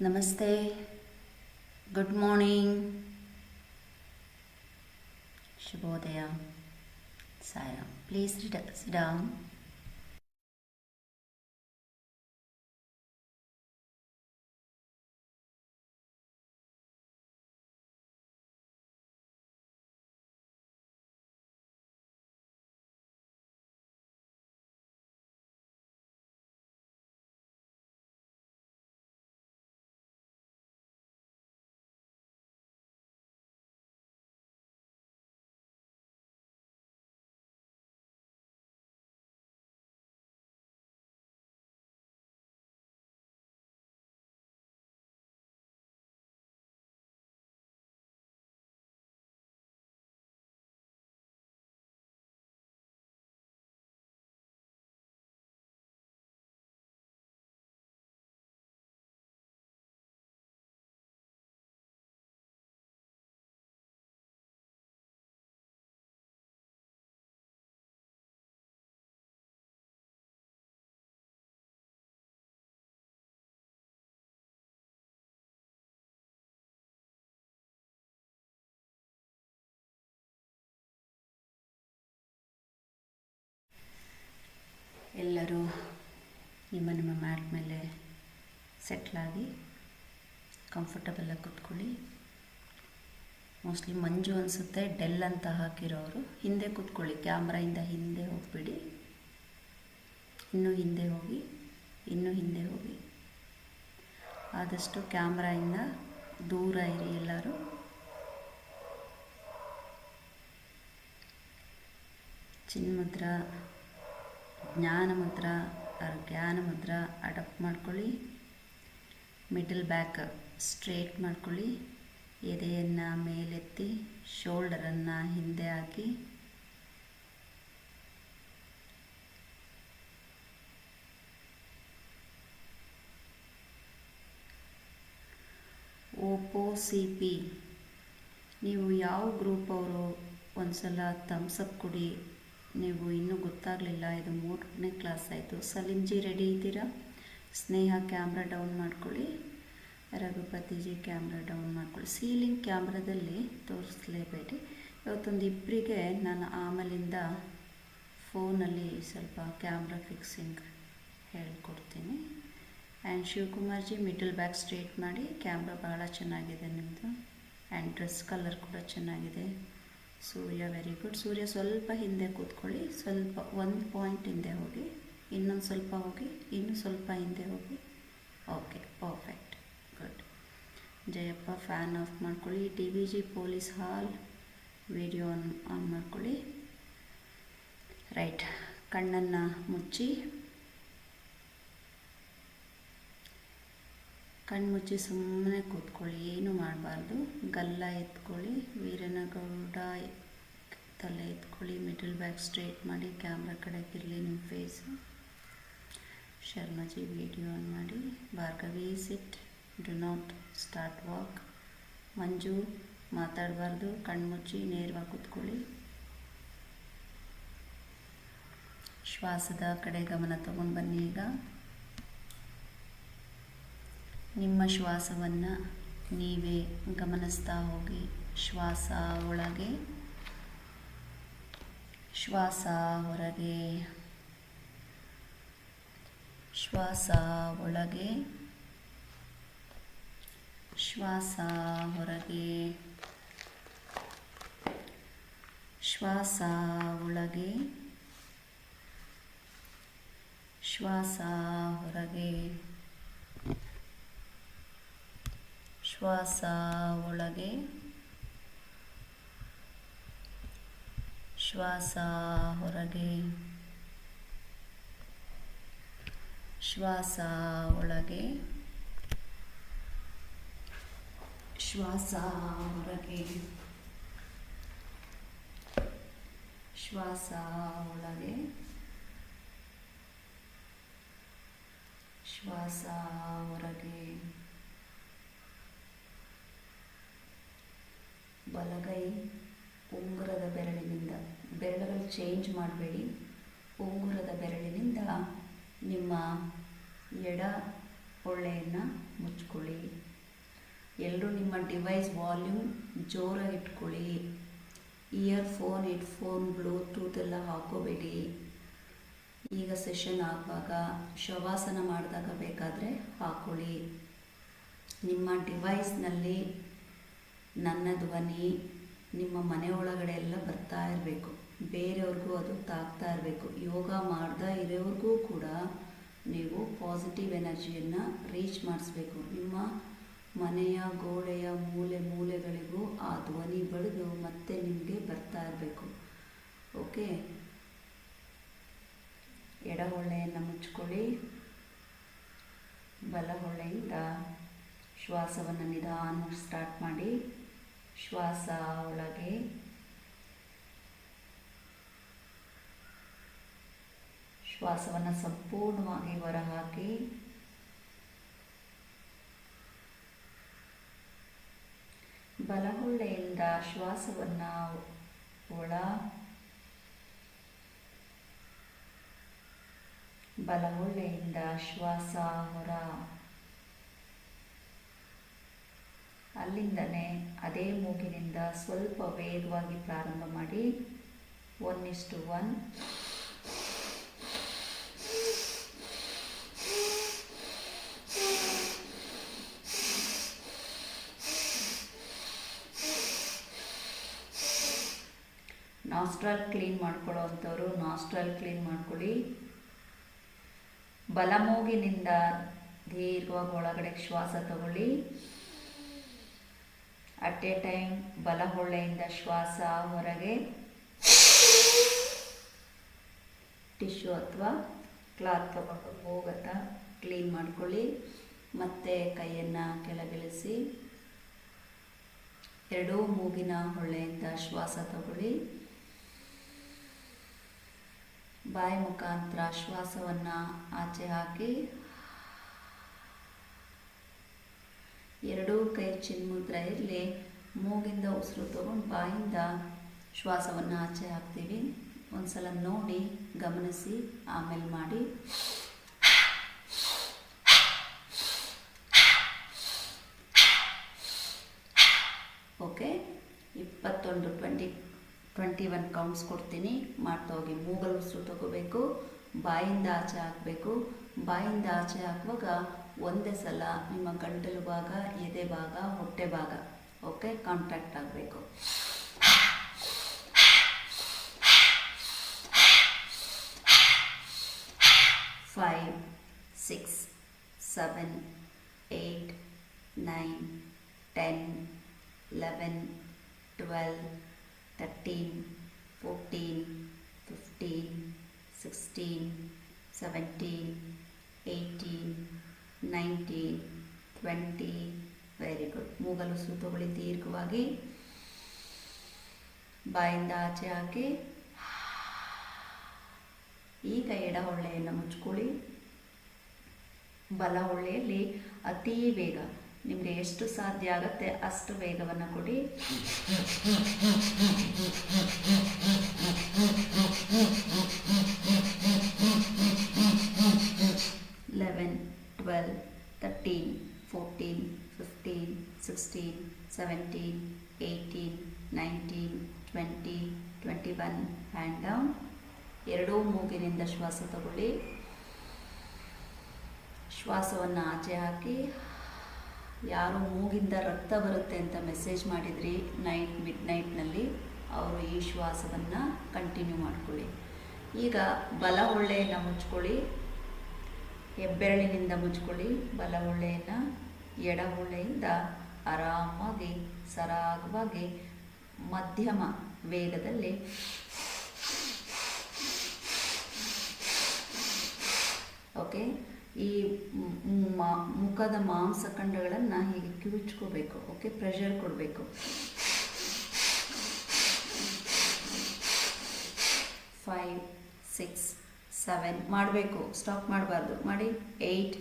ನಮಸ್ತೆ, good morning, ಶುಭೋದಯ, ಸಾಯಂ. Please sit down. ಎಲ್ಲರೂ ನಿಮ್ಮ ಮ್ಯಾಟ್ ಮೇಲೆ ಸೆಟ್ಲಾಗಿ ಕಂಫರ್ಟಬಲಾಗಿ ಕೂತ್ಕೊಳ್ಳಿ. ಮೋಸ್ಟ್ಲಿ ಮಂಜು ಅನಿಸುತ್ತೆ, ಡೆಲ್ ಅಂತ ಹಾಕಿರೋರು. ಹಿಂದೆ ಕೂತ್ಕೊಳ್ಳಿ, ಕ್ಯಾಮ್ರಾಯಿಂದ ಹಿಂದೆ ಹೋಗ್ಬಿಡಿ, ಇನ್ನೂ ಹಿಂದೆ ಹೋಗಿ, ಇನ್ನೂ ಹಿಂದೆ ಹೋಗಿ. ಆದಷ್ಟು ಕ್ಯಾಮ್ರಾಯಿಂದ ದೂರ ಇರಿ ಎಲ್ಲರೂ. ಚಿನ್ಮುದ್ರಾ, ಜ್ಞಾನ ಮುದ್ರಾ ಜ್ಞಾನ ಮುದ್ರಾ ಅಡಾಪ್ಟ್ ಮಾಡ್ಕೊಳ್ಳಿ. ಮಿಡಲ್ ಬ್ಯಾಕ್ ಸ್ಟ್ರೇಟ್ ಮಾಡ್ಕೊಳ್ಳಿ. ಎದೆಯನ್ನು ಮೇಲೆತ್ತಿ, ಶೋಲ್ಡರನ್ನು ಹಿಂದೆ ಹಾಕಿ, ಓಪೋ ಸಿ ಪಿ. ನೀವು ಯಾವ ಗ್ರೂಪ್ ಅವರು ಒಂದು ಸಲ ಥಮ್ಸಪ್ ಕೊಡಿ. ನೀವು ಇನ್ನೂ ಗೊತ್ತಾಗಲಿಲ್ಲ, ಇದು 3ನೇ ಕ್ಲಾಸ್ ಆಯಿತು. ಸಲೀಮ್ಜಿ ರೆಡಿ ಇದ್ದೀರಾ? ಸ್ನೇಹ ಕ್ಯಾಮ್ರಾ ಡೌನ್ ಮಾಡ್ಕೊಳ್ಳಿ. ರಘುಪತಿಜಿ ಕ್ಯಾಮ್ರಾ ಡೌನ್ ಮಾಡ್ಕೊಳ್ಳಿ. ಸೀಲಿಂಗ್ ಕ್ಯಾಮ್ರಾದಲ್ಲಿ ತೋರಿಸಲೇಬೇಡಿ. ಇವತ್ತೊಂದು ಇಬ್ಬರಿಗೆ ನಾನು ಆಮೇಲಿಂದ ಫೋನಲ್ಲಿ ಸ್ವಲ್ಪ ಕ್ಯಾಮ್ರಾ ಫಿಕ್ಸಿಂಗ್ ಹೇಳ್ಕೊಡ್ತೀನಿ. And Shivakumar ji middle back straight ಮಾಡಿ. ಕ್ಯಾಮ್ರಾ ಬಹಳ ಚೆನ್ನಾಗಿದೆ ನಿಮ್ಮದು, ಆ್ಯಂಡ್ ಡ್ರೆಸ್ ಕಲರ್ ಕೂಡ ಚೆನ್ನಾಗಿದೆ. ಸೂರ್ಯ ವೆರಿ ಗುಡ್. ಸೂರ್ಯ ಸ್ವಲ್ಪ ಹಿಂದೆ ಕೂತ್ಕೊಳ್ಳಿ, ಸ್ವಲ್ಪ ಒಂದು ಪಾಯಿಂಟ್ ಹಿಂದೆ ಹೋಗಿ, ಇನ್ನೊಂದು ಸ್ವಲ್ಪ ಹೋಗಿ, ಇನ್ನೂ ಸ್ವಲ್ಪ ಹಿಂದೆ ಹೋಗಿ. Okay, perfect, good. Jayappa fan off ಮಾಡ್ಕೊಳ್ಳಿ. D V G police hall video on ಮಾಡ್ಕೊಳ್ಳಿ. ರೈಟ್, ಕಣ್ಣನ್ನು ಮುಚ್ಚಿ, ಕಣ್ಣು ಮುಚ್ಚಿ ಸುಮ್ಮನೆ ಕೂತ್ಕೊಳ್ಳಿ, ಏನೂ ಮಾಡಬಾರ್ದು. ಗಲ್ಲ ಎತ್ಕೊಳ್ಳಿ. ವೀರನಗೌಡ ತಲೆ ಎತ್ಕೊಳ್ಳಿ. ಮಿಡಲ್ ಬ್ಯಾಕ್ ಸ್ಟ್ರೇಟ್ ಮಾಡಿ. ಕ್ಯಾಮ್ರಾ ಕಡೆಗಿರಲಿ ನಿಮ್ಮ ಫೇಸು. ಶರ್ಮಾಜಿ ವಿಡಿಯೋ ಆನ್ ಮಾಡಿ. ಭಾರ್ಗವಿ ಸಿಟ್, ಡು ನಾಟ್ ಸ್ಟಾರ್ಟ್ ವಾಕ್. ಮಂಜು ಮಾತಾಡಬಾರ್ದು, ಕಣ್ಣು ಮುಚ್ಚಿ ನೇರವಾಗಿ ಕೂತ್ಕೊಳ್ಳಿ. ಶ್ವಾಸದ ಕಡೆ ಗಮನ ತಗೊಂಡು ಬನ್ನಿ. ಈಗ ನಿಮ್ಮ ಶ್ವಾಸವನ್ನು ನೀವೇ ಗಮನಿಸ್ತಾ ಹೋಗಿ. ಶ್ವಾಸ ಒಳಗೆ, ಶ್ವಾಸ ಹೊರಗೆ, ಶ್ವಾಸ ಒಳಗೆ, ಶ್ವಾಸ ಹೊರಗೆ, ಶ್ವಾಸ ಒಳಗೆ, ಶ್ವಾಸ ಹೊರಗೆ, ಶ್ವಾಸ ಒಳಗೆ, ಶ್ವಾಸ ಹೊರಗೆ, ಶ್ವಾಸ ಒಳಗೆ, ಶ್ವಾಸ ಹೊರಗೆ, ಶ್ವಾಸ ಒಳಗೆ, ಶ್ವಾಸ ಹೊರಗೆ. ಬಲಗೈ ಉಂಗುರದ ಬೆರಳಿನಿಂದ, ಬೆರಳುಗಳು ಚೇಂಜ್ ಮಾಡಬೇಡಿ. ಉಂಗುರದ ಬೆರಳಿನಿಂದ ನಿಮ್ಮ ಎಡ ಹೊಳ್ಳೆಯನ್ನು ಮುಚ್ಕೊಳ್ಳಿ. ಡಿವೈಸ್ ವಾಲ್ಯೂಮ್ ಜೋರಾಗಿ ಇಟ್ಕೊಳ್ಳಿ. ಇಯರ್ಫೋನ್, ಹೆಡ್ಫೋನ್, ಬ್ಲೂಟೂತ್ ಎಲ್ಲ ಹಾಕೋಬೇಡಿ. ಈಗ ಸೆಷನ್ ಆಗುವಾಗ ಶವಾಸನ ಮಾಡಿದಾಗ ಬೇಕಾದರೆ ಹಾಕೊಳ್ಳಿ. ನಿಮ್ಮ ಡಿವೈಸ್ನಲ್ಲಿ ನನ್ನ ಧ್ವನಿ ನಿಮ್ಮ ಮನೆ ಒಳಗಡೆ ಎಲ್ಲ ಬರ್ತಾ ಇರಬೇಕು, ಬೇರೆಯವ್ರಿಗೂ ಅದು ತಾಗ್ತಾ ಇರಬೇಕು. ಯೋಗ ಮಾಡ್ತಾ ಇರೋರಿಗೂ ಕೂಡ ನೀವು ಪಾಸಿಟಿವ್ ಎನರ್ಜಿಯನ್ನು ರೀಚ್ ಮಾಡಿಸ್ಬೇಕು. ನಿಮ್ಮ ಮನೆಯ ಗೋಡೆಯ ಮೂಲೆಗಳಿಗೂ ಆ ಧ್ವನಿ ಬಡಿದು ಮತ್ತೆ ನಿಮಗೆ ಬರ್ತಾ ಇರಬೇಕು. ಓಕೆ, ಎಡ ಹೊಳ್ಳೆಯನ್ನು ಮುಚ್ಕೊಳ್ಳಿ. ಬಲ ಹೊಳ್ಳೆಯಿಂದ ಶ್ವಾಸವನ್ನು ನಿಧಾನವಾಗಿ ಸ್ಟಾರ್ಟ್ ಮಾಡಿ. ಶ್ವಾಸ ಒಳಗೆ, ಶ್ವಾಸವನ್ನು ಸಂಪೂರ್ಣವಾಗಿ ಹೊರಹಾಕಿ. ಬಲಹೊಳ್ಳೆಯಿಂದ ಶ್ವಾಸವನ್ನು ಒಳ, ಬಲಹೊಳ್ಳೆಯಿಂದ ಶ್ವಾಸ ಹೊರ. ಅಲ್ಲಿಂದನೇ ಅದೇ ಮೂಗಿನಿಂದ ಸ್ವಲ್ಪ ವೇಗವಾಗಿ ಪ್ರಾರಂಭ ಮಾಡಿ. 1:1. ನಾಸ್ಟ್ರಲ್ ಕ್ಲೀನ್ ಮಾಡ್ಕೊಳ್ಳೋ ಅಂಥವ್ರು ನಾಸ್ಟ್ರಲ್ ಕ್ಲೀನ್ ಮಾಡ್ಕೊಳ್ಳಿ. ಬಲಮೂಗಿನಿಂದ ದೀರ್ಘವಾಗಿ ಒಳಗಡೆ ಶ್ವಾಸ ತಗೊಳ್ಳಿ. ಅಟ್ ಎ ಟೈಮ್ ಬಲ ಹೊಳ್ಳೆಯಿಂದ ಶ್ವಾಸ ಹೊರಗೆ. ಟಿಶ್ಯೂ ಅಥವಾ ಕ್ಲಾತ್ ತಗೊಂಡು ಮೂಗನ್ನ ಕ್ಲೀನ್ ಮಾಡ್ಕೊಳ್ಳಿ. ಮತ್ತೆ ಕೈಯನ್ನು ಕೆಳಗಿಳಿಸಿ ಎರಡೂ ಮೂಗಿನ ಹೊಳ್ಳೆಯಿಂದ ಶ್ವಾಸ ತಗೊಳ್ಳಿ. ಬಾಯಿ ಮುಖಾಂತರ ಶ್ವಾಸವನ್ನು ಆಚೆ ಹಾಕಿ. ಎರಡೂ ಕೈ ಚಿನ್ಮುದ್ರ ಇರಲಿ. ಮೂಗಿಂದ ಉಸಿರು ತಗೊಂಡು ಬಾಯಿಂದ ಶ್ವಾಸವನ್ನು ಆಚೆ ಹಾಕ್ತೀವಿ. ಒಂದ್ಸಲ ನೋಡಿ, ಗಮನಿಸಿ, ಆಮೇಲೆ ಮಾಡಿ. ಓಕೆ, 21 ಕೌಂಟ್ಸ್ ಕೊಡ್ತೀನಿ, ಮಾಡ್ತಾ ಹೋಗಿ. ಮೂಗಲ್ಲಿ ಉಸಿರು ತಗೋಬೇಕು, ಬಾಯಿಂದ ಆಚೆ ಹಾಕಬೇಕು. ಬಾಯಿಂದ ಆಚೆ ಹಾಕುವಾಗ ಒಂದೇ ಸಲ ನಿಮ್ಮ ಗಂಟಲು ಭಾಗ, ಎದೆ ಭಾಗ, ಹೊಟ್ಟೆ ಭಾಗ ಓಕೆ ಕಾಂಟ್ಯಾಕ್ಟ್ ಆಗಬೇಕು. ಫೈವ್, 6, 7, 8, 9, 10, 11, 12, 13, 14, 15, 16, 17, 18, 19, 20. Very good. ಮೂಗಲು ಉಸಿರು ತಗೊಳ್ಳಿ ದೀರ್ಘವಾಗಿ. ಬಾಯಿಂದ ಆಚೆ ಹಾಕಿ. ಈಗ ಎಡ ಹೊಳ್ಳೆಯನ್ನು ಮುಚ್ಕೊಳ್ಳಿ. ಬಲ ಹೊಳ್ಳೆಯಲ್ಲಿ ಅತೀ ವೇಗ, ನಿಮಗೆ ಎಷ್ಟು ಸಾಧ್ಯ ಆಗುತ್ತೆ ಅಷ್ಟು ವೇಗವನ್ನು ಕೊಡಿ. 11, 12, 13, 14, 15, 16, 17, 18, 19, 20, 21. Hand down. ಎರಡೂ ಮೂಗಿನಿಂದ ಶ್ವಾಸ ತಗೊಳ್ಳಿ. ಶ್ವಾಸವನ್ನು ಆಚೆ ಹಾಕಿ. ಯಾರು ಮೂಗಿಂದ ರಕ್ತ ಬರುತ್ತೆ ಅಂತ ಮೆಸೇಜ್ ಮಾಡಿದ್ರಿ ಮಿಡ್ನೈಟ್ನಲ್ಲಿ, ಅವರು ಈ ಶ್ವಾಸವನ್ನು ಕಂಟಿನ್ಯೂ ಮಾಡ್ಕೊಳ್ಳಿ. ಈಗ ಬಲ ಹೊಳ್ಳೆಯನ್ನು ಮುಚ್ಕೊಳ್ಳಿ. ಹೆಬ್ಬೆರಳಿನಿಂದ ಮುಚ್ಕೊಳ್ಳಿ ಬಲ ಹೊಳ್ಳೆಯನ್ನು. ಎಡ ಹೊಳ್ಳೆಯಿಂದ ಆರಾಮಾಗಿ ಸರಾಗವಾಗಿ ಮಧ್ಯಮ ವೇಗದಲ್ಲಿ ಓಕೆ. ಈ ಮುಖದ ಮಾಂಸಖಂಡಗಳನ್ನು ಹೀಗೆ ಕಿವುಚ್ಕೋಬೇಕು. ಓಕೆ, ಪ್ರೆಷರ್ ಕೊಡಬೇಕು. 5, 6, 7 ಮಾಡಬೇಕು, ಸ್ಟಾಪ್ ಮಾಡಬಾರ್ದು. ಮಾಡಿ. 8,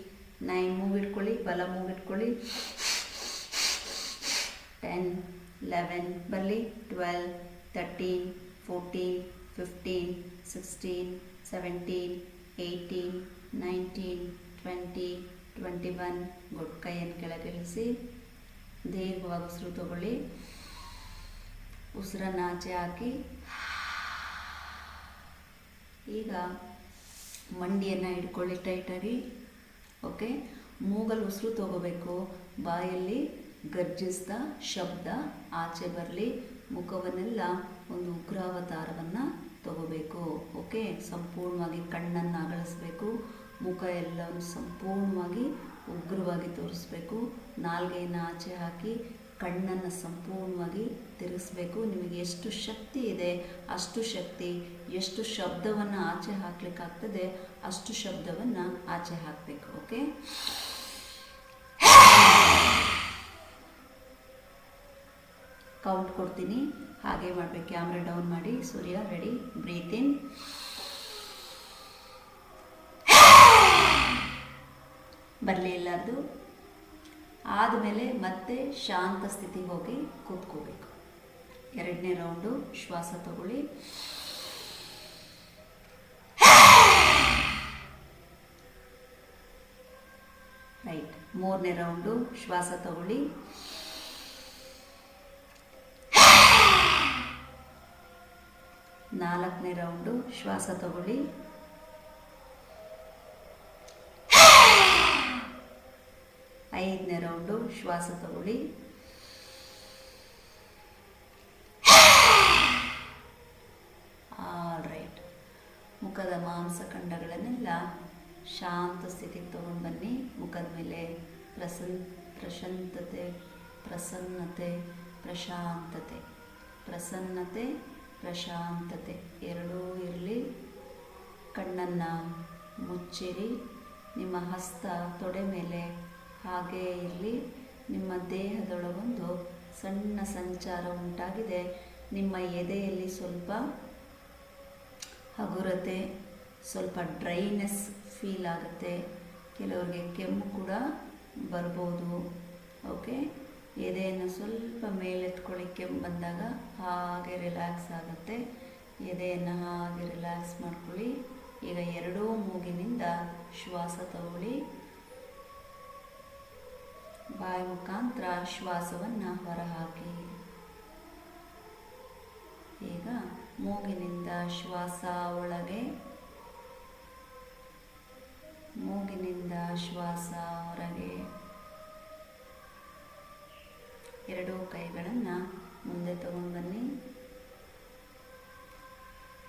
9 ಮೂಗಿಟ್ಕೊಳ್ಳಿ, ಬಲ ಮೂಗಿಟ್ಕೊಳ್ಳಿ. 10, 11 ಬರಲಿ. 12, 13, 14, 15, 16, 17, 18, 19, 20, 21. ಗುಡ್. ಕೈಯನ್ನು ಕೆಳಗಿಳಿಸಿ. ದೀರ್ಘವಾಗಿ ಉಸಿರು ತಗೊಳ್ಳಿ. ಉಸಿರನ್ನು ಆಚೆ ಹಾಕಿ ಈಗ ಮಂಡಿಯನ್ನು ಹಿಡ್ಕೊಳ್ಳಿ ಟೈಟಾಗಿ. ಓಕೆ, ಮೂಗಲ್ಲಿ ಉಸಿರು ತಗೋಬೇಕು, ಬಾಯಲ್ಲಿ ಗರ್ಜಿಸ್ತಾ ಶಬ್ದ ಆಚೆ ಬರಲಿ. ಮುಖವನ್ನೆಲ್ಲ ಒಂದು ಉಗ್ರಾವತಾರವನ್ನು ತಗೋಬೇಕು. ಓಕೆ, ಸಂಪೂರ್ಣವಾಗಿ ಕಣ್ಣನ್ನು ಅಗಲಿಸ್ಬೇಕು, ಮುಖ ಎಲ್ಲವನ್ನು ಸಂಪೂರ್ಣವಾಗಿ ಉಗ್ರವಾಗಿ ತೋರಿಸ್ಬೇಕು. ನಾಲ್ಗೆಯನ್ನು ಆಚೆ ಹಾಕಿ ಕಣ್ಣನ್ನು ಸಂಪೂರ್ಣವಾಗಿ ತಿರುಗಿಸ್ಬೇಕು. ನಿಮಗೆ ಎಷ್ಟು ಶಕ್ತಿ ಇದೆ ಅಷ್ಟು ಶಕ್ತಿ, ಎಷ್ಟು ಶಬ್ದವನ್ನು ಆಚೆ ಹಾಕ್ಲಿಕ್ಕಾಗ್ತದೆ ಅಷ್ಟು ಶಬ್ದವನ್ನು ಆಚೆ ಹಾಕಬೇಕು. ಓಕೆ, ಕೌಂಟ್ ಕೊಡ್ತೀನಿ, ಹಾಗೆ ಮಾಡಬೇಕು. ಕ್ಯಾಮ್ರಾ ಡೌನ್ ಮಾಡಿ. ಸೂರ್ಯ ರೆಡಿ. ಬ್ರೀತ್ ಇನ್, ಬರಲಿ ಎಲ್ಲರದು. ಆದಮೇಲೆ ಮತ್ತೆ ಶಾಂತ ಸ್ಥಿತಿಗೆ ಹೋಗಿ ಕೂತ್ಕೋಬೇಕು. ಎರಡನೇ ರೌಂಡು ಶ್ವಾಸ ತಗೊಳ್ಳಿ. ರೈಟ್. ಮೂರನೇ ರೌಂಡು ಶ್ವಾಸ ತಗೊಳ್ಳಿ. ನಾಲ್ಕನೇ ರೌಂಡು ಶ್ವಾಸ ತಗೊಳ್ಳಿ. ಐದನೇ ರೌಂಡು ಶ್ವಾಸ ತಗೊಳ್ಳಿ. All right. ಮುಖದ ಮಾಂಸಖಂಡಗಳನ್ನೆಲ್ಲ ಶಾಂತ ಸ್ಥಿತಿಗೆ ತಗೊಂಡು ಬನ್ನಿ. ಮುಖದ ಮೇಲೆ ಪ್ರಶಾಂತತೆ, ಪ್ರಸನ್ನತೆ, ಪ್ರಶಾಂತತೆ, ಪ್ರಸನ್ನತೆ, ಪ್ರಶಾಂತತೆ ಎರಡೂ ಇರಲಿ. ಕಣ್ಣನ್ನು ಮುಚ್ಚಿರಿ. ನಿಮ್ಮ ಹಸ್ತ ತೊಡೆ ಮೇಲೆ ಹಾಗೇ ಇರಲಿ. ನಿಮ್ಮ ದೇಹದೊಳಗೊಂದು ಸಣ್ಣ ಸಂಚಾರ ಉಂಟಾಗಿದೆ. ನಿಮ್ಮ ಎದೆಯಲ್ಲಿ ಸ್ವಲ್ಪ ಹಗುರತೆ, ಸ್ವಲ್ಪ ಡ್ರೈನೆಸ್ ಫೀಲ್ ಆಗುತ್ತೆ. ಕೆಲವರಿಗೆ ಕೆಮ್ಮು ಕೂಡ ಬರ್ಬೋದು. ಓಕೆ, ಎದೆಯನ್ನು ಸ್ವಲ್ಪ ಮೇಲೆತ್ಕೊಳ್ಳಿ. ಕೆಮ್ಮು ಬಂದಾಗ ಹಾಗೆ ರಿಲ್ಯಾಕ್ಸ್ ಆಗುತ್ತೆ. ಎದೆಯನ್ನು ಹಾಗೆ ರಿಲ್ಯಾಕ್ಸ್ ಮಾಡ್ಕೊಳ್ಳಿ. ಈಗ ಎರಡೂ ಮೂಗಿನಿಂದ ಶ್ವಾಸ ತಗೊಳ್ಳಿ. ಬಾಯಿ ಮುಖಾಂತರ ಶ್ವಾಸವನ್ನು ಹೊರಹಾಕಿ. ಈಗ ಮೂಗಿನಿಂದ ಶ್ವಾಸ ಒಳಗೆ, ಮೂಗಿನಿಂದ ಶ್ವಾಸ ಹೊರಗೆ. ಎರಡೂ ಕೈಗಳನ್ನು ಮುಂದೆ ತಗೊಂಡು ಬನ್ನಿ.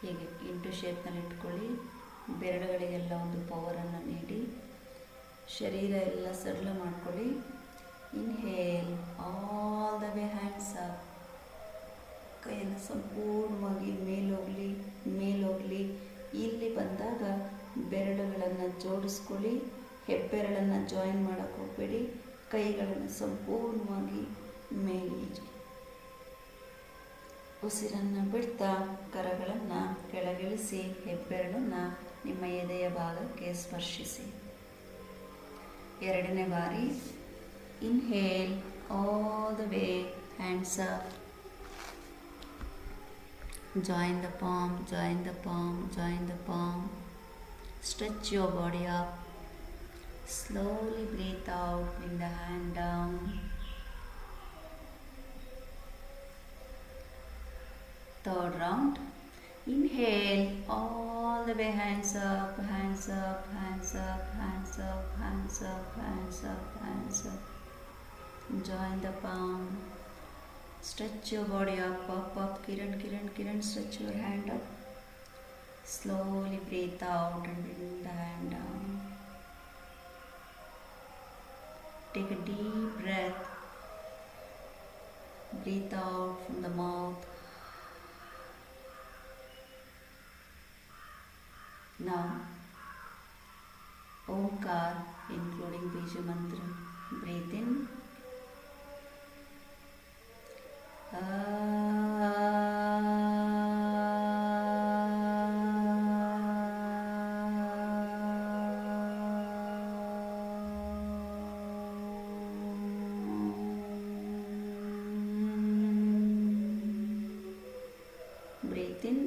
ಹೀಗೆ ಇಂಟು ಶೇಪ್ನಲ್ಲಿ ಇಟ್ಕೊಳ್ಳಿ. ಬೆರಳುಗಳಿಗೆಲ್ಲ ಒಂದು ಪವರನ್ನು ನೀಡಿ. ಶರೀರ ಎಲ್ಲ ಸರಳ ಮಾಡ್ಕೊಳ್ಳಿ. Inhale, all the way hands up. ಕೈಯನ್ನು ಸಂಪೂರ್ಣವಾಗಿ ಮೇಲೋಗಲಿ. ಇಲ್ಲಿ ಬಂದಾಗ ಬೆರಳುಗಳನ್ನು ಜೋಡಿಸ್ಕೊಳ್ಳಿ. ಹೆಬ್ಬೆರಳನ್ನು ಜಾಯಿನ್ ಮಾಡೋಕ್ಕೆ ಹೋಗಬೇಡಿ. ಕೈಗಳನ್ನು ಸಂಪೂರ್ಣವಾಗಿ ಮೇಲಿಡಿ. ಉಸಿರನ್ನು ಬಿಡ್ತಾ ಕರಗಳನ್ನು ಕೆಳಗಿಳಿಸಿ ಹೆಬ್ಬೆರಳನ್ನು ನಿಮ್ಮ ಎದೆಯ ಭಾಗಕ್ಕೆ ಸ್ಪರ್ಶಿಸಿ. ಎರಡನೇ ಬಾರಿ inhale, all the way hands up. Join the palm, join the palm, join the palm. Stretch your body up. Slowly breathe out, bring the hand down. Third round. Inhale, all the way hands up, hands up, hands up, hands up, hands up, hands up, hands up. Join the palm. Stretch your body up, up, up. Kiran, stretch your hand up. Slowly breathe out and bring the hand down. Take a deep breath. Breathe out from the mouth. Now, Omkar, including Bija Mantra. Breathe in. Breathe in.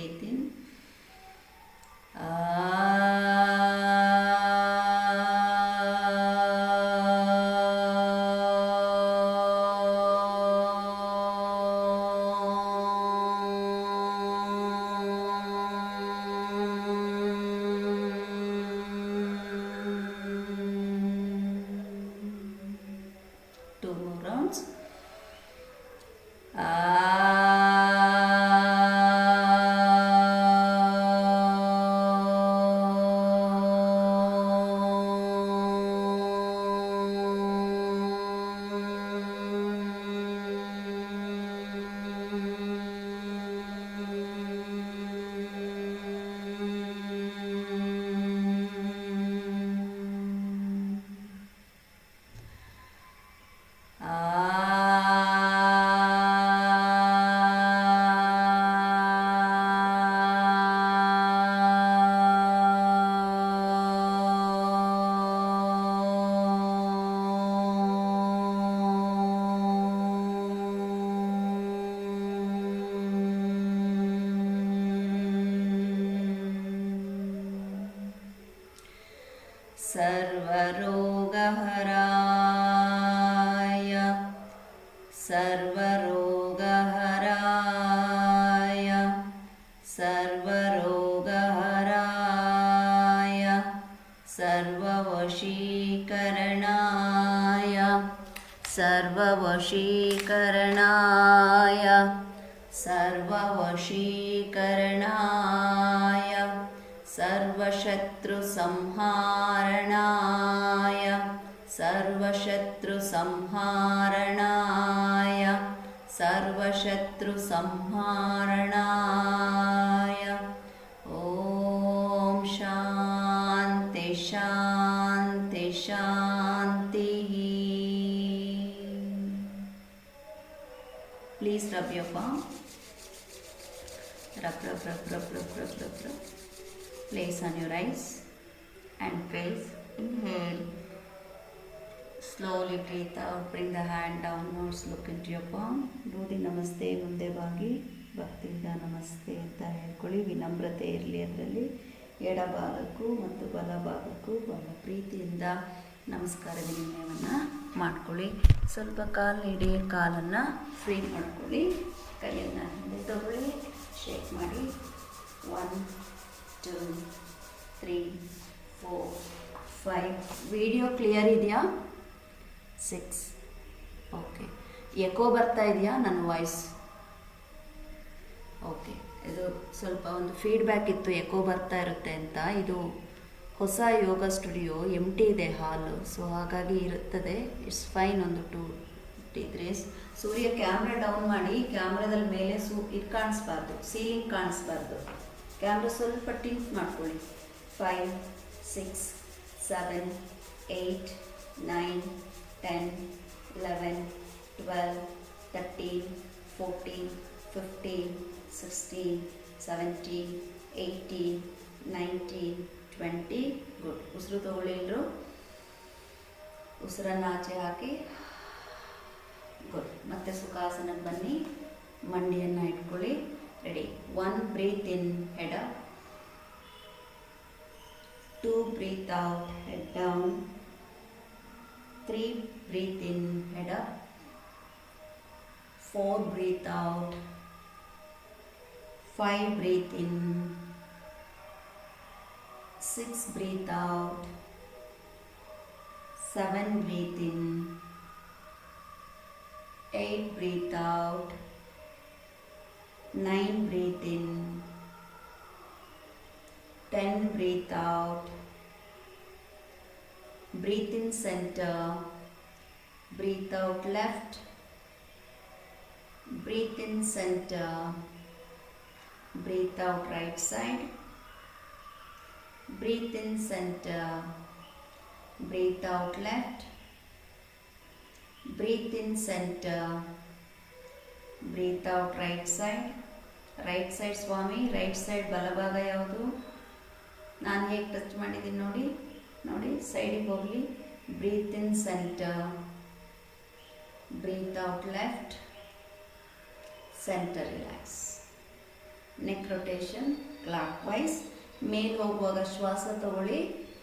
breathe in. Two more rounds. सर्वरोगहराय सर्वरोगहराय सर्वरोगहराय सर्ववशीकरणाय सर्ववशीकरणाय सर्ववशीकरणाय सर्वशत्रुसंहारणाय सर्वशत्रुसंहारणाय सर्वशत्रुसंहारणाय ॐ शान्ति शान्ति शान्तिः. Please rub your palm. Rub, rub, rub, rub, rub, rub, rub, rub. Place on your eyes and face. Inhale. Slowly breathe out. Bring the hand downwards. Look into your palm. Do the namaste ಮುಂದೆ ಬಾಗಿ ಭಕ್ತಿಯಿಂದ ನಮಸ್ತೆ ಅಂತ ಹೇಳ್ಕೊಳ್ಳಿ. ವಿನಮ್ರತೆ ಇರಲಿ ಅದರಲ್ಲಿ. ಎಡಭಾಗಕ್ಕೂ ಮತ್ತು ಬಲಭಾಗಕ್ಕೂ ಬಹಳ ಪ್ರೀತಿಯಿಂದ ನಮಸ್ಕಾರ ವಿನಿಮಯವನ್ನು ಮಾಡ್ಕೊಳ್ಳಿ. ಸ್ವಲ್ಪ ಕಾಲು ನೀಡಿ, ಕಾಲನ್ನು ಫ್ರೀ ಮಾಡ್ಕೊಳ್ಳಿ. ಕೈಯನ್ನು ಹಿಂದೆ ತಗೊಳ್ಳಿ, ಶೇಕ್ ಮಾಡಿ. 1 2 3 4 5. ವಿಡಿಯೋ ಕ್ಲಿಯರ್ ಇದೆಯಾ? 6. ಓಕೆ. ಎಕೋ ಬರ್ತಾ ಇದೆಯಾ ನನ್ನ ವಾಯ್ಸ್? ಓಕೆ. ಇದು ಸ್ವಲ್ಪ ಒಂದು ಫೀಡ್ಬ್ಯಾಕ್ ಇತ್ತು, ಎಕೋ ಬರ್ತಾ ಇರುತ್ತೆ ಅಂತ. ಇದು ಹೊಸ ಯೋಗ ಸ್ಟುಡಿಯೋ, ಎಂಟಿ ಇದೆ ಹಾಲು, ಸೊ ಹಾಗಾಗಿ ಇರುತ್ತದೆ. It's fine. ಒಂದು 2 3 ಸೂರ್ಯ ಕ್ಯಾಮ್ರಾ ಡೌನ್ ಮಾಡಿ. ಕ್ಯಾಮ್ರಾದಲ್ಲಿ ಮೇಲೆ ಇದು ಕಾಣಿಸ್ಬಾರ್ದು, ಸೀಲಿಂಗ್ ಕಾಣಿಸ್ಬಾರ್ದು. ಕ್ಯಾಮ್ರಾ ಸ್ವಲ್ಪ ಟಿಲ್ಟ್ ಮಾಡ್ಕೊಳ್ಳಿ. 5 6 7 8 9 10 11 12 13 14 15 16 17 18 19 20. ಗುಡ್. ಉಸಿರು ತಗೊಳ್ಳಿ ಎಲ್ಲರೂ. ಉಸಿರನ್ನು ಆಚೆ ಹಾಕಿ. ಗುಡ್. ಮತ್ತೆ ಸುಖಾಸನಕ್ಕೆ ಬನ್ನಿ. ಮಂಡಿಯನ್ನು ಇಟ್ಕೊಳ್ಳಿ. Ready. 1 breathe in, head up. 2 breathe out, head down. 3 breathe in, head up. 4 breathe out. 5 breathe in. 6 breathe out. 7 breathe in. 8 breathe out. 9 breathe in. 10 breathe out. Breathe in center. Breathe out left. Breathe in center. Breathe out right side. Breathe in center. Breathe out left. Breathe in center. Breathe out right side. Right side ಸ್ವಾಮಿ. Right side ಬಲಭಾಗ ಯಾವುದು? ನಾನು ಹೇಗೆ touch ಮಾಡಿದ್ದೀನಿ ನೋಡಿ. ನೋಡಿ, ಸೈಡಿಗೆ ಹೋಗಲಿ. Breathe in centre. Breathe out left. Centre relax. Neck rotation clockwise. ಮೇಲೆ ಹೋಗುವಾಗ ಶ್ವಾಸ ತಗೊಳ್ಳಿ,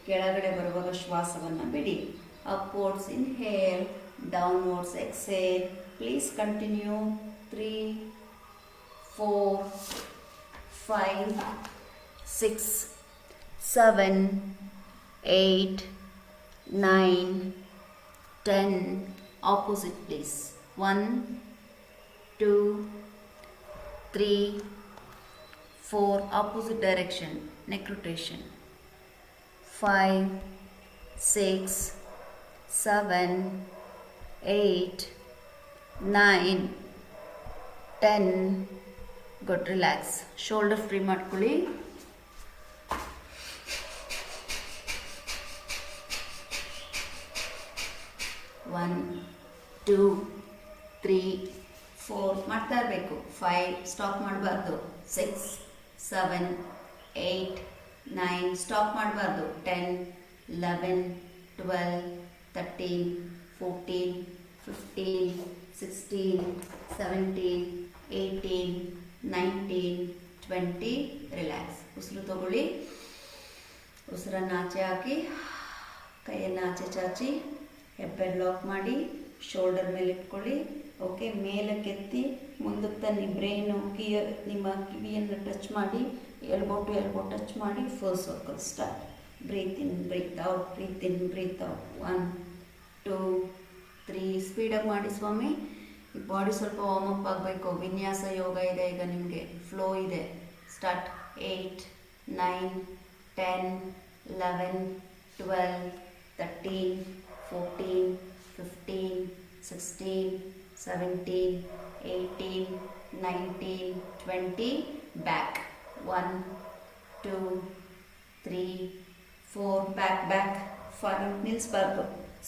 ಕೆಳಗಡೆ ಬರುವಾಗ ಶ್ವಾಸವನ್ನು ಬಿಡಿ. Upwards inhale, downwards exhale. Please continue. 3 4 5 6 7 8 9 10. Opposite please. 1 2 3 4. Opposite direction, neck rotation. 5 6 7 8 9 10. Good. Relax. Shoulder free ಮಾಡ್ಕೊಳ್ಳಿ. ಒನ್ ಟೂ ತ್ರೀ ಫೋರ್ ಮಾಡ್ತಾ ಇರಬೇಕು. 5 ಸ್ಟಾಪ್ ಮಾಡಬಾರ್ದು. 6 7 8 9 ಸ್ಟಾಪ್ ಮಾಡಬಾರ್ದು. 10 11 12 13 14 15 16 17 18 19 20. ರಿಲ್ಯಾಕ್ಸ್. ಉಸಿರು ತಗೊಳ್ಳಿ. ಉಸಿರನ್ನು ಆಚೆ ಹಾಕಿ, ಕೈಯನ್ನು ಆಚೆ ಚಾಚಿ, ಹೆಬ್ಬೆರಳು ಲಾಕ್ ಮಾಡಿ, ಶೋಲ್ಡರ್ ಮೇಲೆ ಇಟ್ಕೊಳ್ಳಿ. ಓಕೆ, ಮೇಲಕ್ಕೆತ್ತಿ ಮುಂದಕ್ಕೆ ತನ್ನಿ. ಬ್ರೈನು ನಿಮ್ಮ ಕಿವಿಯನ್ನು ಟಚ್ ಮಾಡಿ, ಎಲ್ಬೋ ಟು ಎಲ್ಬೋ ಟಚ್ ಮಾಡಿ. First circle start. Breathe in, breathe out, breathe in, breathe out. 1 2 3. ಸ್ಪೀಡಾಗಿ ಮಾಡಿ ಸ್ವಾಮಿ. ಈ ಬಾಡಿ ಸ್ವಲ್ಪ ವಾರ್ಮಪ್ ಆಗಬೇಕು. ವಿನ್ಯಾಸ ಯೋಗ ಇದೆ ಈಗ ನಿಮಗೆ, ಫ್ಲೋ ಇದೆ. ಸ್ಟಾರ್ಟ್. 8 9 10 11 12 13 14 15 16 17 18 19 20. Back. 1 2 3 4. Back. Front ನಿಲ್ಲಿಸಬಾರ್ದು.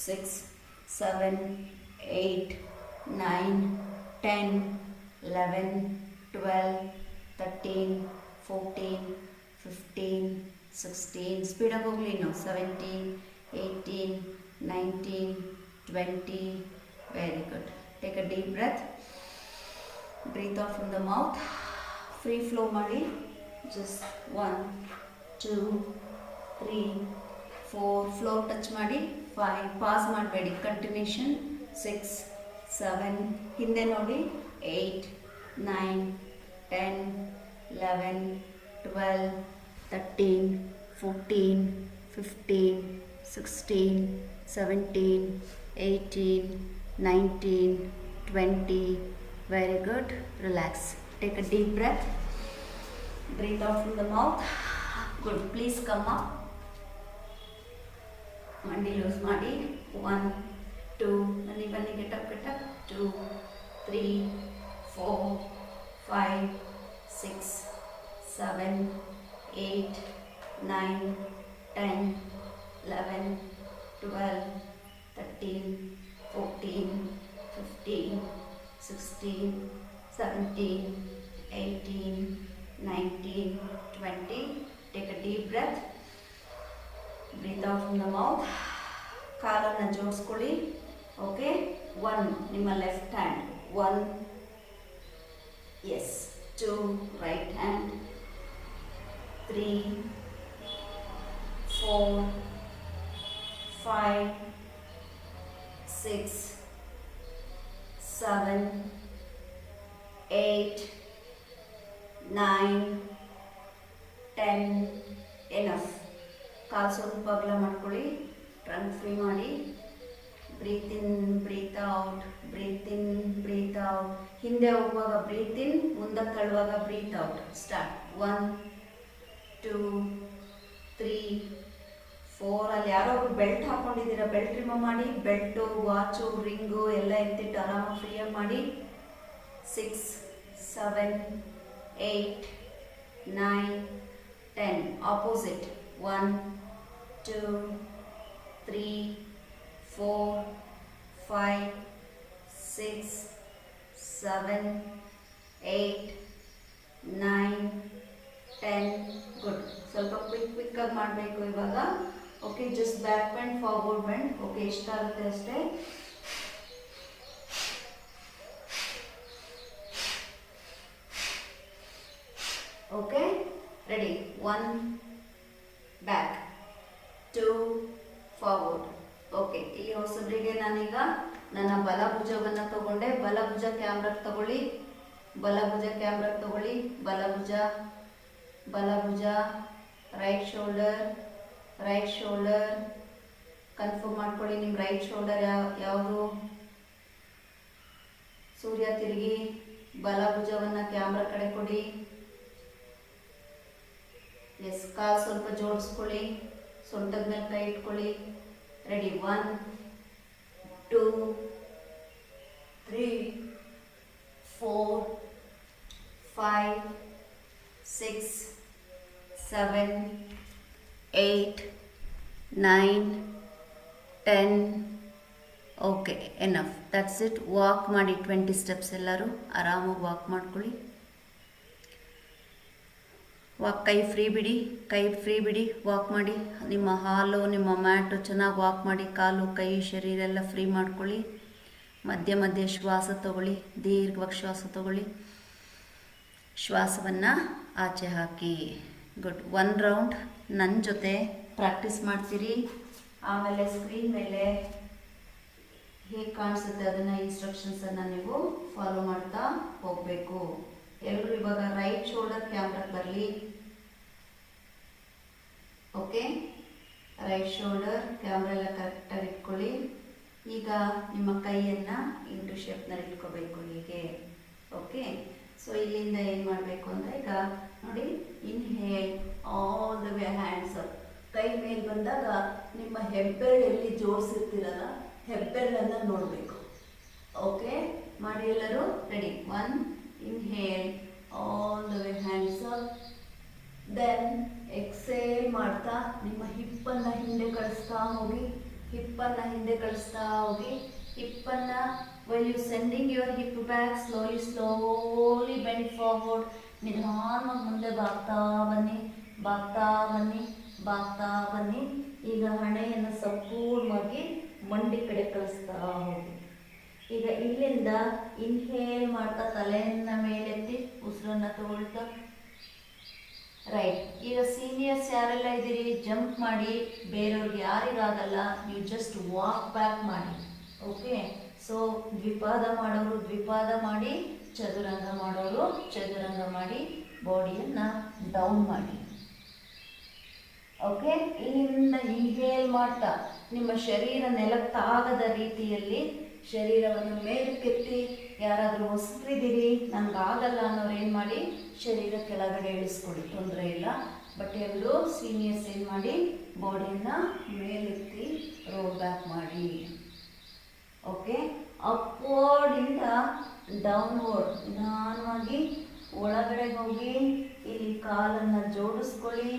6 7 8 9 10 11 12 13 14 15 16. ಸ್ಪೀಡಾಗಿ ಹೋಗಲಿ ನಾವು. 17 18 19 20. Very good. Take a deep breath. Breathe out from the mouth. Free flow ಮಾಡಿ. Just 1 2 3 4. ಫ್ಲೋರ್ ಟಚ್ ಮಾಡಿ. 5. ಪಾಸ್ ಮಾಡಬೇಡಿ. ಕಂಟಿನ್ಯೂಷನ್. 6 7. ಹಿಂದೆ ನೋಡಿ. 8 9 10 11 12 13 14 15 16 17 18 19 20. Very good. Relax. Take a deep breath. Breathe out from the mouth. Good. Please come up. ಮಂಡಿ loose ಮಾಡಿ. 1 2. ಬನ್ನಿ. Get up. 2 3 4 5 6 7 8 9 10 11 12 13 14 15 16 17 18 19 20. Take a deep breath. Breathe out from the mouth. ಕಾಲನ್ನು ಜೋಡಿಸ್ಕೊಳ್ಳಿ. Okay. 1 ನಿಮ್ಮ left hand. 1 yes. 2 right hand. 3 4 5 6 7 8 9 10. Enough. ಕಾಲು ಸ್ವಲ್ಪ ಅಗಲ ಮಾಡ್ಕೊಳ್ಳಿ. Trunk free ಮಾಡಿ. Breathe in, breathe out, breathe in, breathe out. ಹಿಂದೆ ಹೋಗುವಾಗ ಬ್ರೀತ್ ಇನ್, ಮುಂದಕ್ಕೆ ತಳ್ಳುವಾಗ ಬ್ರೀತ್ ಔಟ್. ಸ್ಟಾರ್ಟ್. 1 2 3 4. ಅಲ್ಲಿ ಯಾರೋ ಒಬ್ರು ಬೆಲ್ಟ್ ಹಾಕೊಂಡಿದ್ದೀರಾ, ಬೆಲ್ಟ್ ರಿಮೂವ್ ಮಾಡಿ. ಬೆಲ್ಟು, ವಾಚು, ರಿಂಗು ಎಲ್ಲ ಎತ್ತಿಟ್ಟು ಆರಾಮಾಗಿ ಫ್ರೀಯಾಗಿ ಮಾಡಿ. 6 7 8 9 10. ಆಪೋಸಿಟ್. 1 2 3 4 5 6 7 8 9 10. ಗುಡ್. ಸ್ವಲ್ಪ ಕ್ವಿಕ್ಕಾಗಿ ಮಾಡಬೇಕು ಇವಾಗ. Okay. Just back bend, forward bend. Okay, ಎಷ್ಟಾಗುತ್ತೆ ಅಷ್ಟೇ. Ready 1 back 2 forward. ಓಕೆ, ಇಲ್ಲಿ ಹೊಸಬರಿಗೆ ನಾನೀಗ ನನ್ನ ಬಲಭುಜವನ್ನು ತಗೊಂಡೆ. ಬಲಭುಜ ಕ್ಯಾಮ್ರಾಗೆ ತಗೊಳ್ಳಿ, ಬಲಭುಜ ಕ್ಯಾಮ್ರಾಗೆ ತಗೊಳ್ಳಿ. ಬಲಭುಜ ಬಲಭುಜ, ರೈಟ್ ಶೋಲ್ಡರ್ ಕನ್ಫರ್ಮ್ ಮಾಡ್ಕೊಳ್ಳಿ. ನಿಮ್ಮ ರೈಟ್ ಶೋಲ್ಡರ್ ಯಾವುದು? ಸೂರ್ಯ ತಿರುಗಿ ಬಲಭುಜವನ್ನು ಕ್ಯಾಮ್ರಾ ಕಡೆ ಕೊಡಿ. ಎಸ್, ಕಾಲು ಸ್ವಲ್ಪ ಜೋಡಿಸ್ಕೊಳ್ಳಿ, ಸೊಂಟದ ಮೇಲೆ ಕೈ ಇಟ್ಕೊಳ್ಳಿ. Ready 1 2 3 4 5 6 7 8 9 10. Okay, enough, that's it. Walk ಮಾಡಿ 20 ಸ್ಟೆಪ್ಸ್. ಎಲ್ಲರೂ ಆರಾಮಾಗಿ ವಾಕ್ ಮಾಡ್ಕೊಳ್ಳಿ. ಕೈ ಫ್ರೀ ಬಿಡಿ, ವಾಕ್ ಮಾಡಿ. ನಿಮ್ಮ ಹಾಲು, ನಿಮ್ಮ ಮ್ಯಾಟು ಚೆನ್ನಾಗಿ ವಾಕ್ ಮಾಡಿ. ಕಾಲು, ಕೈ, ಶರೀರ ಎಲ್ಲ ಫ್ರೀ ಮಾಡ್ಕೊಳ್ಳಿ. ಮಧ್ಯೆ ಮಧ್ಯೆ ಶ್ವಾಸ ತಗೊಳ್ಳಿ, ದೀರ್ಘವಾಗಿ ಶ್ವಾಸ ತಗೊಳ್ಳಿ. ಶ್ವಾಸವನ್ನು ಆಚೆ ಹಾಕಿ. ಗುಡ್. 1 ರೌಂಡ್ ನನ್ನ ಜೊತೆ ಪ್ರಾಕ್ಟೀಸ್ ಮಾಡ್ತೀರಿ. ಆಮೇಲೆ ಸ್ಕ್ರೀನ್ ಮೇಲೆ ಹೇಗೆ ಕಾಣಿಸುತ್ತೆ ಅದನ್ನು, ಇನ್ಸ್ಟ್ರಕ್ಷನ್ಸನ್ನು ನೀವು ಫಾಲೋ ಮಾಡ್ತಾ ಹೋಗಬೇಕು. ಎಲ್ಲರೂ ಇವಾಗ ರೈಟ್ ಶೋಲ್ಡರ್ ಕ್ಯಾಮ್ರಾಗೆ ಬರಲಿ. ಓಕೆ, ರೈಟ್ ಶೋಲ್ಡರ್ ಕ್ಯಾಮ್ರಾ ಎಲ್ಲ ಕರೆಕ್ಟಾಗಿ ಇಟ್ಕೊಳ್ಳಿ. ಈಗ ನಿಮ್ಮ ಕೈಯನ್ನು ಇಂಟು ಶೇಪ್ನಲ್ಲಿ ಇಟ್ಕೋಬೇಕು, ಹೀಗೆ. ಓಕೆ, ಸೊ ಇಲ್ಲಿಂದ ಏನು ಮಾಡಬೇಕು ಅಂದರೆ, ಈಗ ನೋಡಿ, inhale all the way hands up. ಕೈ ಮೇಲೆ ಬಂದಾಗ ನಿಮ್ಮ ಹೆಬ್ಬೆರಳು ಎಲ್ಲಿ ಜೋಡಿಸಿರ್ತೀರಲ್ಲ, ಹೆಬ್ಬೆರಳನ್ನು ನೋಡಬೇಕು. ಓಕೆ, ಮಾಡಿ ಎಲ್ಲರೂ. Ready 1 inhale all the way hands up. Then exhale ಮಾಡ್ತಾ ನಿಮ್ಮ ಹಿಪ್ಪನ್ನು ಹಿಂದೆ ಕಳಿಸ್ತಾ ಹೋಗಿ. ಹಿಪ್ಪನ್ನು when you sending your hip back, slowly bend forward. ನಿಧಾನವಾಗಿ ಮುಂದೆ ಬಾಗ್ತಾ ಬನ್ನಿ. ಈಗ ಹಣೆಯನ್ನು ಸಂಪೂರ್ಣವಾಗಿ ಮಂಡಿ ಕಡೆ ಕಳಿಸ್ತಾ ಹೋಗಿ. ಈಗ ಇಲ್ಲಿಂದ ಇನ್ಹೇಲ್ ಮಾಡ್ತಾ ತಲೆಯನ್ನು ಮೇಲೆತ್ತಿ ಉಸಿರನ್ನು ತಗೊಳ್ತಾ. ರೈಟ್. ಈಗ ಸೀನಿಯರ್ಸ್ ಯಾರೆಲ್ಲ ಇದ್ದೀರಿ, ಜಂಪ್ ಮಾಡಿ. ಬೇರೆಯವ್ರಿಗೆ ಯಾರಿಗಾಗಲ್ಲ, ನೀವು ಜಸ್ಟ್ ವಾಕ್ ಬ್ಯಾಕ್ ಮಾಡಿ. ಓಕೆ, ಸೊ ದ್ವಿಪಾದ ಮಾಡೋರು ದ್ವಿಪಾದ ಮಾಡಿ, ಚದುರಂಗ ಮಾಡೋರು ಚದುರಂಗ ಮಾಡಿ, ಬಾಡಿಯನ್ನು ಡೌನ್ ಮಾಡಿ. ಓಕೆ, ಇಲ್ಲಿಂದ ಇನ್ಹೇಲ್ ಮಾಡ್ತಾ ನಿಮ್ಮ ಶರೀರ ನೆಲಕ್ಕಾಗದ ರೀತಿಯಲ್ಲಿ ಶರೀರವನ್ನು ಮೇಲಕ್ಕೆತ್ತಿ. ಯಾರಾದರೂ ಹೊಸಬ್ರಿದ್ದೀರಿ, ನನಗಾಗಲ್ಲ ಅನ್ನೋರು ಏನು ಮಾಡಿ, ಶರೀರ ಕೆಳಗಡೆ ಇಳಿಸ್ಕೊಡಿ, ತೊಂದರೆ ಇಲ್ಲ. ಬಟ್ ಎಲ್ಲರೂ ಸೀನಿಯರ್ಸ್ ಏನು ಮಾಡಿ, ಬಾಡಿಯನ್ನು ಮೇಲೆತ್ತಿ ರೋಲ್ ಬ್ಯಾಕ್ ಮಾಡಿ. ಓಕೆ, ಅಪ್ವರ್ಡಿಂದ ಡೌನ್ವರ್ಡ್ ನಿಧಾನವಾಗಿ ಒಳಗಡೆ ಹೋಗಿ. ಇಲ್ಲಿ ಕಾಲನ್ನು ಜೋಡಿಸ್ಕೊಳ್ಳಿ.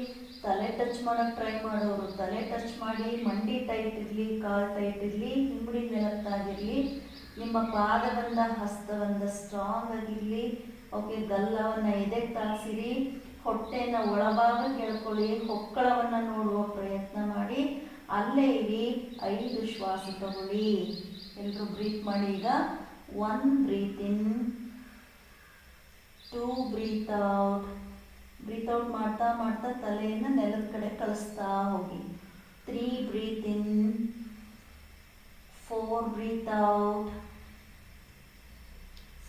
ತಲೆ ಟಚ್ ಮಾಡೋಕ್ಕೆ ಟ್ರೈ ಮಾಡೋರು ತಲೆ ಟಚ್ ಮಾಡಿ. ಮಂಡಿ ಟೈಟ್ ಇರಲಿ, ಕಾಲು ಟೈಟ್ ಇರಲಿ, ಹಿಂಬಡಿ ನೆಲಕ್ಕಾಗಿರಲಿ. ನಿಮ್ಮ ಪಾದಬಂಧ ಹಸ್ತಬಂಧ ಸ್ಟ್ರಾಂಗ್ ಆಗಿರಲಿ. ಓಕೆ, ಗಲ್ಲವನ್ನು ಎದೆಗೆ ತಾಗಿಸಿರಿ. ಹೊಟ್ಟೆನ ಒಳಭಾಗಕ್ಕೆ ಎಳ್ಕೊಳ್ಳಿ. ಹೊಕ್ಕಳವನ್ನು ನೋಡುವ ಪ್ರಯತ್ನ ಮಾಡಿ. ಅಲ್ಲೇ ಇರಿ. 5 ಶ್ವಾಸ ತಗೊಳ್ಳಿ. ಎಲ್ಲರೂ ಬ್ರೀತ್ ಮಾಡಿ. ಈಗ 1 breathe in, 2 breathe out. Breathe out ಮಾಡ್ತಾ ತಲೆಯನ್ನು ನೆಲದ ಕಡೆ ಕಳಿಸ್ತಾ ಹೋಗಿ. 3 breathe in, 4 breathe out,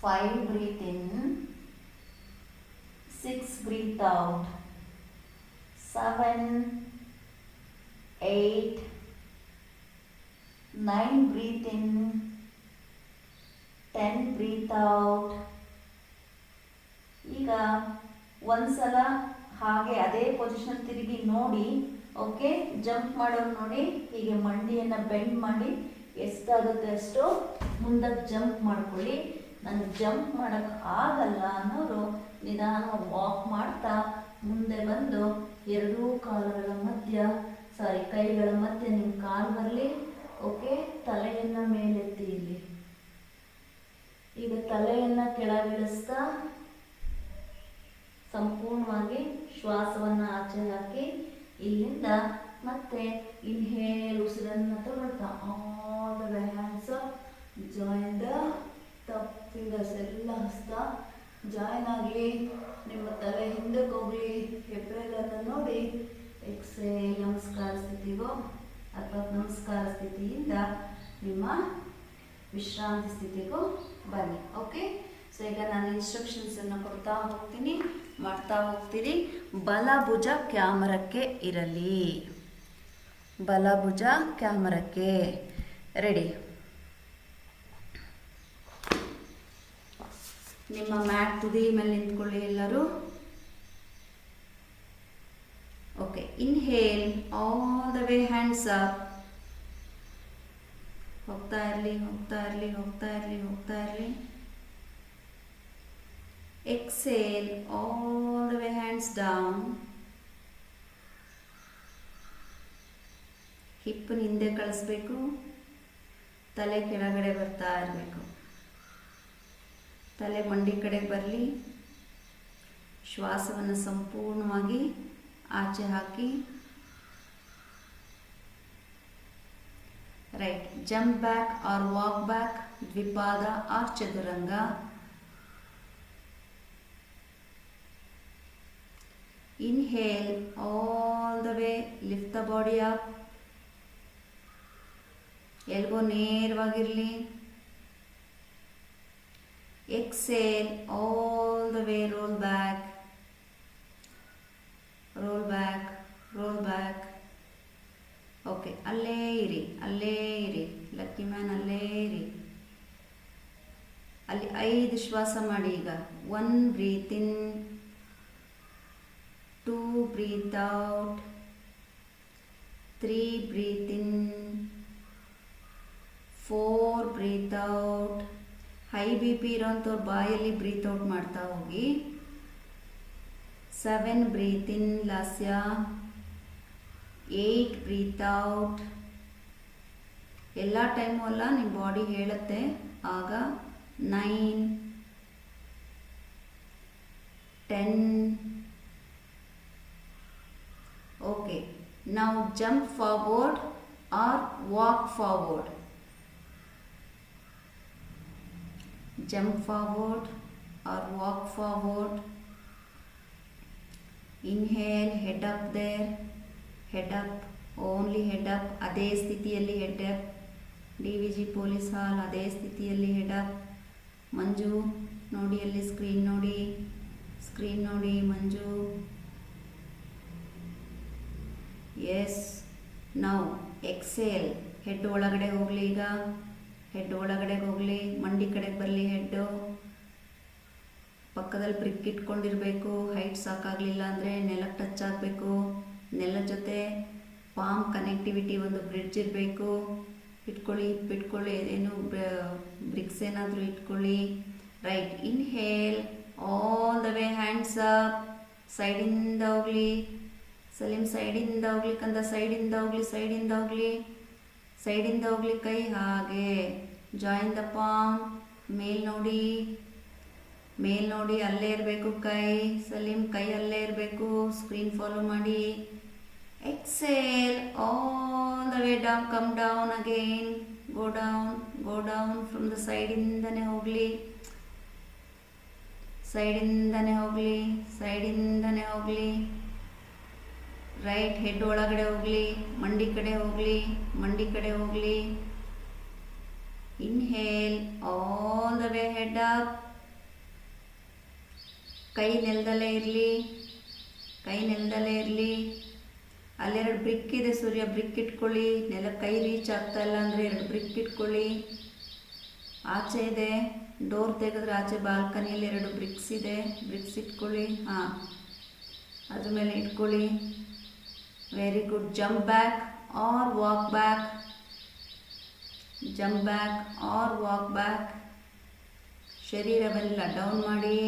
5 breathe in, 6 breathe out, 7 8 9 breathe in, 10 breathe out. ಈಗ ಒಂದ್ಸಲ ಹಾಗೆ ಅದೇ ಪೊಸಿಷನ್ ತಿರುಗಿ ನೋಡಿ. ಓಕೆ, ಜಂಪ್ ಮಾಡೋರು ನೋಡಿ, ಹೀಗೆ ಮಂಡಿಯನ್ನು ಬೆಂಡ್ ಮಾಡಿ ಎಷ್ಟಾಗುತ್ತೆ ಅಷ್ಟು ಮುಂದಕ್ಕೆ ಜಂಪ್ ಮಾಡ್ಕೊಳ್ಳಿ. ನನಗೆ ಜಂಪ್ ಮಾಡೋಕ್ಕೆ ಆಗಲ್ಲ ಅನ್ನೋರು ನಿಧಾನವಾಗಿ ವಾಕ್ ಮಾಡ್ತಾ ಮುಂದೆ ಬಂದು ಎರಡೂ ಕಾಲುಗಳ ಕೈಗಳ ಮಧ್ಯೆ ನಿಮ್ಮ ಕಾಲು ಬರಲಿ. ಓಕೆ, ತಲೆಯನ್ನು ಮೇಲೆತ್ತಿ. ಇಲ್ಲಿ ಈಗ ತಲೆಯನ್ನು ಕೆಳಗಿಳಿಸ್ತಾ ಸಂಪೂರ್ಣವಾಗಿ ಶ್ವಾಸವನ್ನು ಆಚೆ ಹಾಕಿ. ಇಲ್ಲಿಂದ ಮತ್ತೆ ಇನ್ಹೇಲ್ ಉಸಿರನ್ನು ತಗೊಳ್ತಾ all the way hands up, join the fingers ಎಲ್ಲ ಹಸ್ತಾ ಜಾಯಿನ್ ಆಗಲಿ. ನಿಮ್ಮ ತಲೆ ಹಿಂದಕ್ಕೆ ಹೋಗಲಿ. ಹೆಬ್ಬೆರಳನ್ನು ನೋಡಿ ಎಕ್ಸೇಲ್ ನಮಸ್ಕಾರ ಸ್ಥಿತಿಗೋ ಅಥವಾ ನಮಸ್ಕಾರ ಸ್ಥಿತಿಯಿಂದ ನಿಮ್ಮ ವಿಶ್ರಾಂತಿ ಸ್ಥಿತಿಗೂ ಬನ್ನಿ. ಓಕೆ, ಸೊ ಈಗ ನಾನು ಇನ್ಸ್ಟ್ರಕ್ಷನ್ಸನ್ನು ಕೊಡ್ತಾ ಹೋಗ್ತೀನಿ, ಮಾಡ್ತಾ ಹೋಗ್ತೀರಿ. ಬಲಭುಜ ಕ್ಯಾಮರಕ್ಕೆ ಇರಲಿ. ಬಲಭುಜ ಕ್ಯಾಮರಕ್ಕೆ. ರೆಡಿ. ನಿಮ್ಮ ಮ್ಯಾಟ್ ತುದಿ ಮೇಲೆ ನಿಂತ್ಕೊಳ್ಳಿ ಎಲ್ಲರೂ. Okay, inhale all the way, hands up. ಹೋಗ್ತಾ ಇರಲಿ, ಹೋಗ್ತಾ ಇರಲಿ, ಹೋಗ್ತಾ ಇರಲಿ, ಹೋಗ್ತಾ ಇರಲಿ. Exhale all the way, hands down. ಹಿಪ್ಪನ್ನು ಹಿಂದೆ ಕಳಿಸ್ಬೇಕು, ತಲೆ ಕೆಳಗಡೆ ಬರ್ತಾ ಇರಬೇಕು. ತಲೆ ಮಂಡಿ ಕಡೆಗೆ ಬರಲಿ. ಶ್ವಾಸವನ್ನು ಸಂಪೂರ್ಣವಾಗಿ ಆಚೆ ಹಾಕಿ. Right. Jump back or walk back, ದ್ವಿಪಾದ ಆರ್ ಚದುರಂಗ. Inhale all the way, lift the body up. Elbow ನೇರವಾಗಿರಲಿ. Exhale all the way, roll back, roll back, roll back. Okay, ಅಲ್ಲೇ ಇರಿ, ಅಲ್ಲೇ ಇರಿ. ಲಕ್ಕಿ ಮ್ಯಾನ್ ಅಲ್ಲೇ ಇರಿ. ಅಲ್ಲಿ 5 ಶ್ವಾಸ ಮಾಡಿ. ಈಗ 1 breathe in, 2 breathe out, 3 breathe in, 4 breathe out. High B P ಇರೋಂಥವ್ರು ಬಾಯಲ್ಲಿ ಬ್ರೀತ್ ಔಟ್ ಮಾಡ್ತಾ ಹೋಗಿ. 7 breathe in Lasya, 8 breathe out. ಎಲ್ಲ ಟೈಮು ಅಲ್ಲ, ನಿಮ್ಮ ಬಾಡಿ ಹೇಳುತ್ತೆ ಆಗ. 9, 10. ಓಕೆ, ನಾವು jump forward or walk forward. Jump forward or walk forward. Inhale, head up there, head up, only head up. ಅದೇ ಸ್ಥಿತಿಯಲ್ಲಿ head up. DVG ಪೊಲೀಸ್ ಹಾಲ್ ಅದೇ ಸ್ಥಿತಿಯಲ್ಲಿ head up. ಮಂಜು ನೋಡಿ, ಅಲ್ಲಿ ಸ್ಕ್ರೀನ್ ನೋಡಿ, ಸ್ಕ್ರೀನ್ ನೋಡಿ ಮಂಜು. ಎಸ್. ನೌ ಎಕ್ಸೇಲ್, ಹೆಡ್ ಒಳಗಡೆ ಹೋಗಲಿ. ಈಗ ಹೆಡ್ ಒಳಗಡೆ ಹೋಗಲಿ, ಮಂಡಿ ಕಡೆಗೆ ಬರಲಿ. ಹೆಡ್ಡು ಪಕ್ಕದಲ್ಲಿ ಬ್ರಿಕ್ ಇಟ್ಕೊಂಡಿರಬೇಕು. ಹೈಟ್ ಸಾಕಾಗಲಿಲ್ಲ ಅಂದರೆ ನೆಲಕ್ಕೆ ಟಚ್ ಆಗಬೇಕು. ನೆಲದ ಜೊತೆ ಪಾಮ್ ಕನೆಕ್ಟಿವಿಟಿ, ಒಂದು ಬ್ರಿಡ್ಜ್ ಇರಬೇಕು. ಇಟ್ಕೊಳ್ಳಿ, ಇಟ್ಕೊಳ್ಳಿ. ಏನು ಬ್ರಿಕ್ಸ್ ಏನಾದರೂ ಇಟ್ಕೊಳ್ಳಿ. Right. Inhale all the way, hands up. ಸೈಡಿಂದ ಹೋಗಲಿ. ಸಲೀಮ್ ಸೈಡಿಂದ ಹೋಗ್ಲಿಕ್ಕಂದ, ಸೈಡಿಂದ ಹೋಗಲಿ, ಸೈಡಿಂದ ಹೋಗಲಿ, ಸೈಡಿಂದ ಹೋಗ್ಲಿ. ಕೈ ಹಾಗೆ ಜಾಯಿನ್ ದ ಪಾಮ್. ಮೇಲ್ ನೋಡಿ, ಮೇಲ್ ನೋಡಿ, ಅಲ್ಲೇ ಇರಬೇಕು ಕೈ. ಸಲೀಮ್ ಕೈ ಅಲ್ಲೇ ಇರಬೇಕು. ಸ್ಕ್ರೀನ್ ಫಾಲೋ ಮಾಡಿ. Exhale all the way down, come down again. Go down, go down from the ಸೈಡಿಂದನೇ ಹೋಗಲಿ, ಸೈಡಿಂದನೇ ಹೋಗಲಿ, ಸೈಡಿಂದನೇ ಹೋಗಲಿ. ರೈಟ್. ಹೆಡ್ ಒಳಗಡೆ ಹೋಗಲಿ, ಮಂಡಿ ಕಡೆ ಹೋಗಲಿ, ಮಂಡಿ ಕಡೆ ಹೋಗಲಿ. Inhale all the way, head up. ಕೈ ನೆಲದಲ್ಲೇ ಇರಲಿ, ಕೈ ನೆಲದಲ್ಲೇ ಇರಲಿ. ಅಲ್ಲೆರಡು ಬ್ರಿಕ್ ಇದೆ ಸೂರ್ಯ, ಬ್ರಿಕ್ ಇಟ್ಕೊಳ್ಳಿ. ನೆಲ ಕೈ ರೀಚ್ ಆಗ್ತಾ ಇಲ್ಲ ಅಂದರೆ 2 ಬ್ರಿಕ್ ಇಟ್ಕೊಳ್ಳಿ. ಆಚೆ ಇದೆ, ಡೋರ್ ತೆಗೆದ್ರೆ ಆಚೆ ಬಾಲ್ಕನಿಯಲ್ಲಿ 2 ಬ್ರಿಕ್ಸ್ ಇದೆ, ಬ್ರಿಕ್ಸ್ ಇಟ್ಕೊಳ್ಳಿ. ಹಾಂ, ಅದ್ರ ಮೇಲೆ ಇಟ್ಕೊಳ್ಳಿ. Very good. Jump back or walk back, jump back or walk back. ಶರೀರವೆಲ್ಲ ಡೌನ್ ಮಾಡಿ.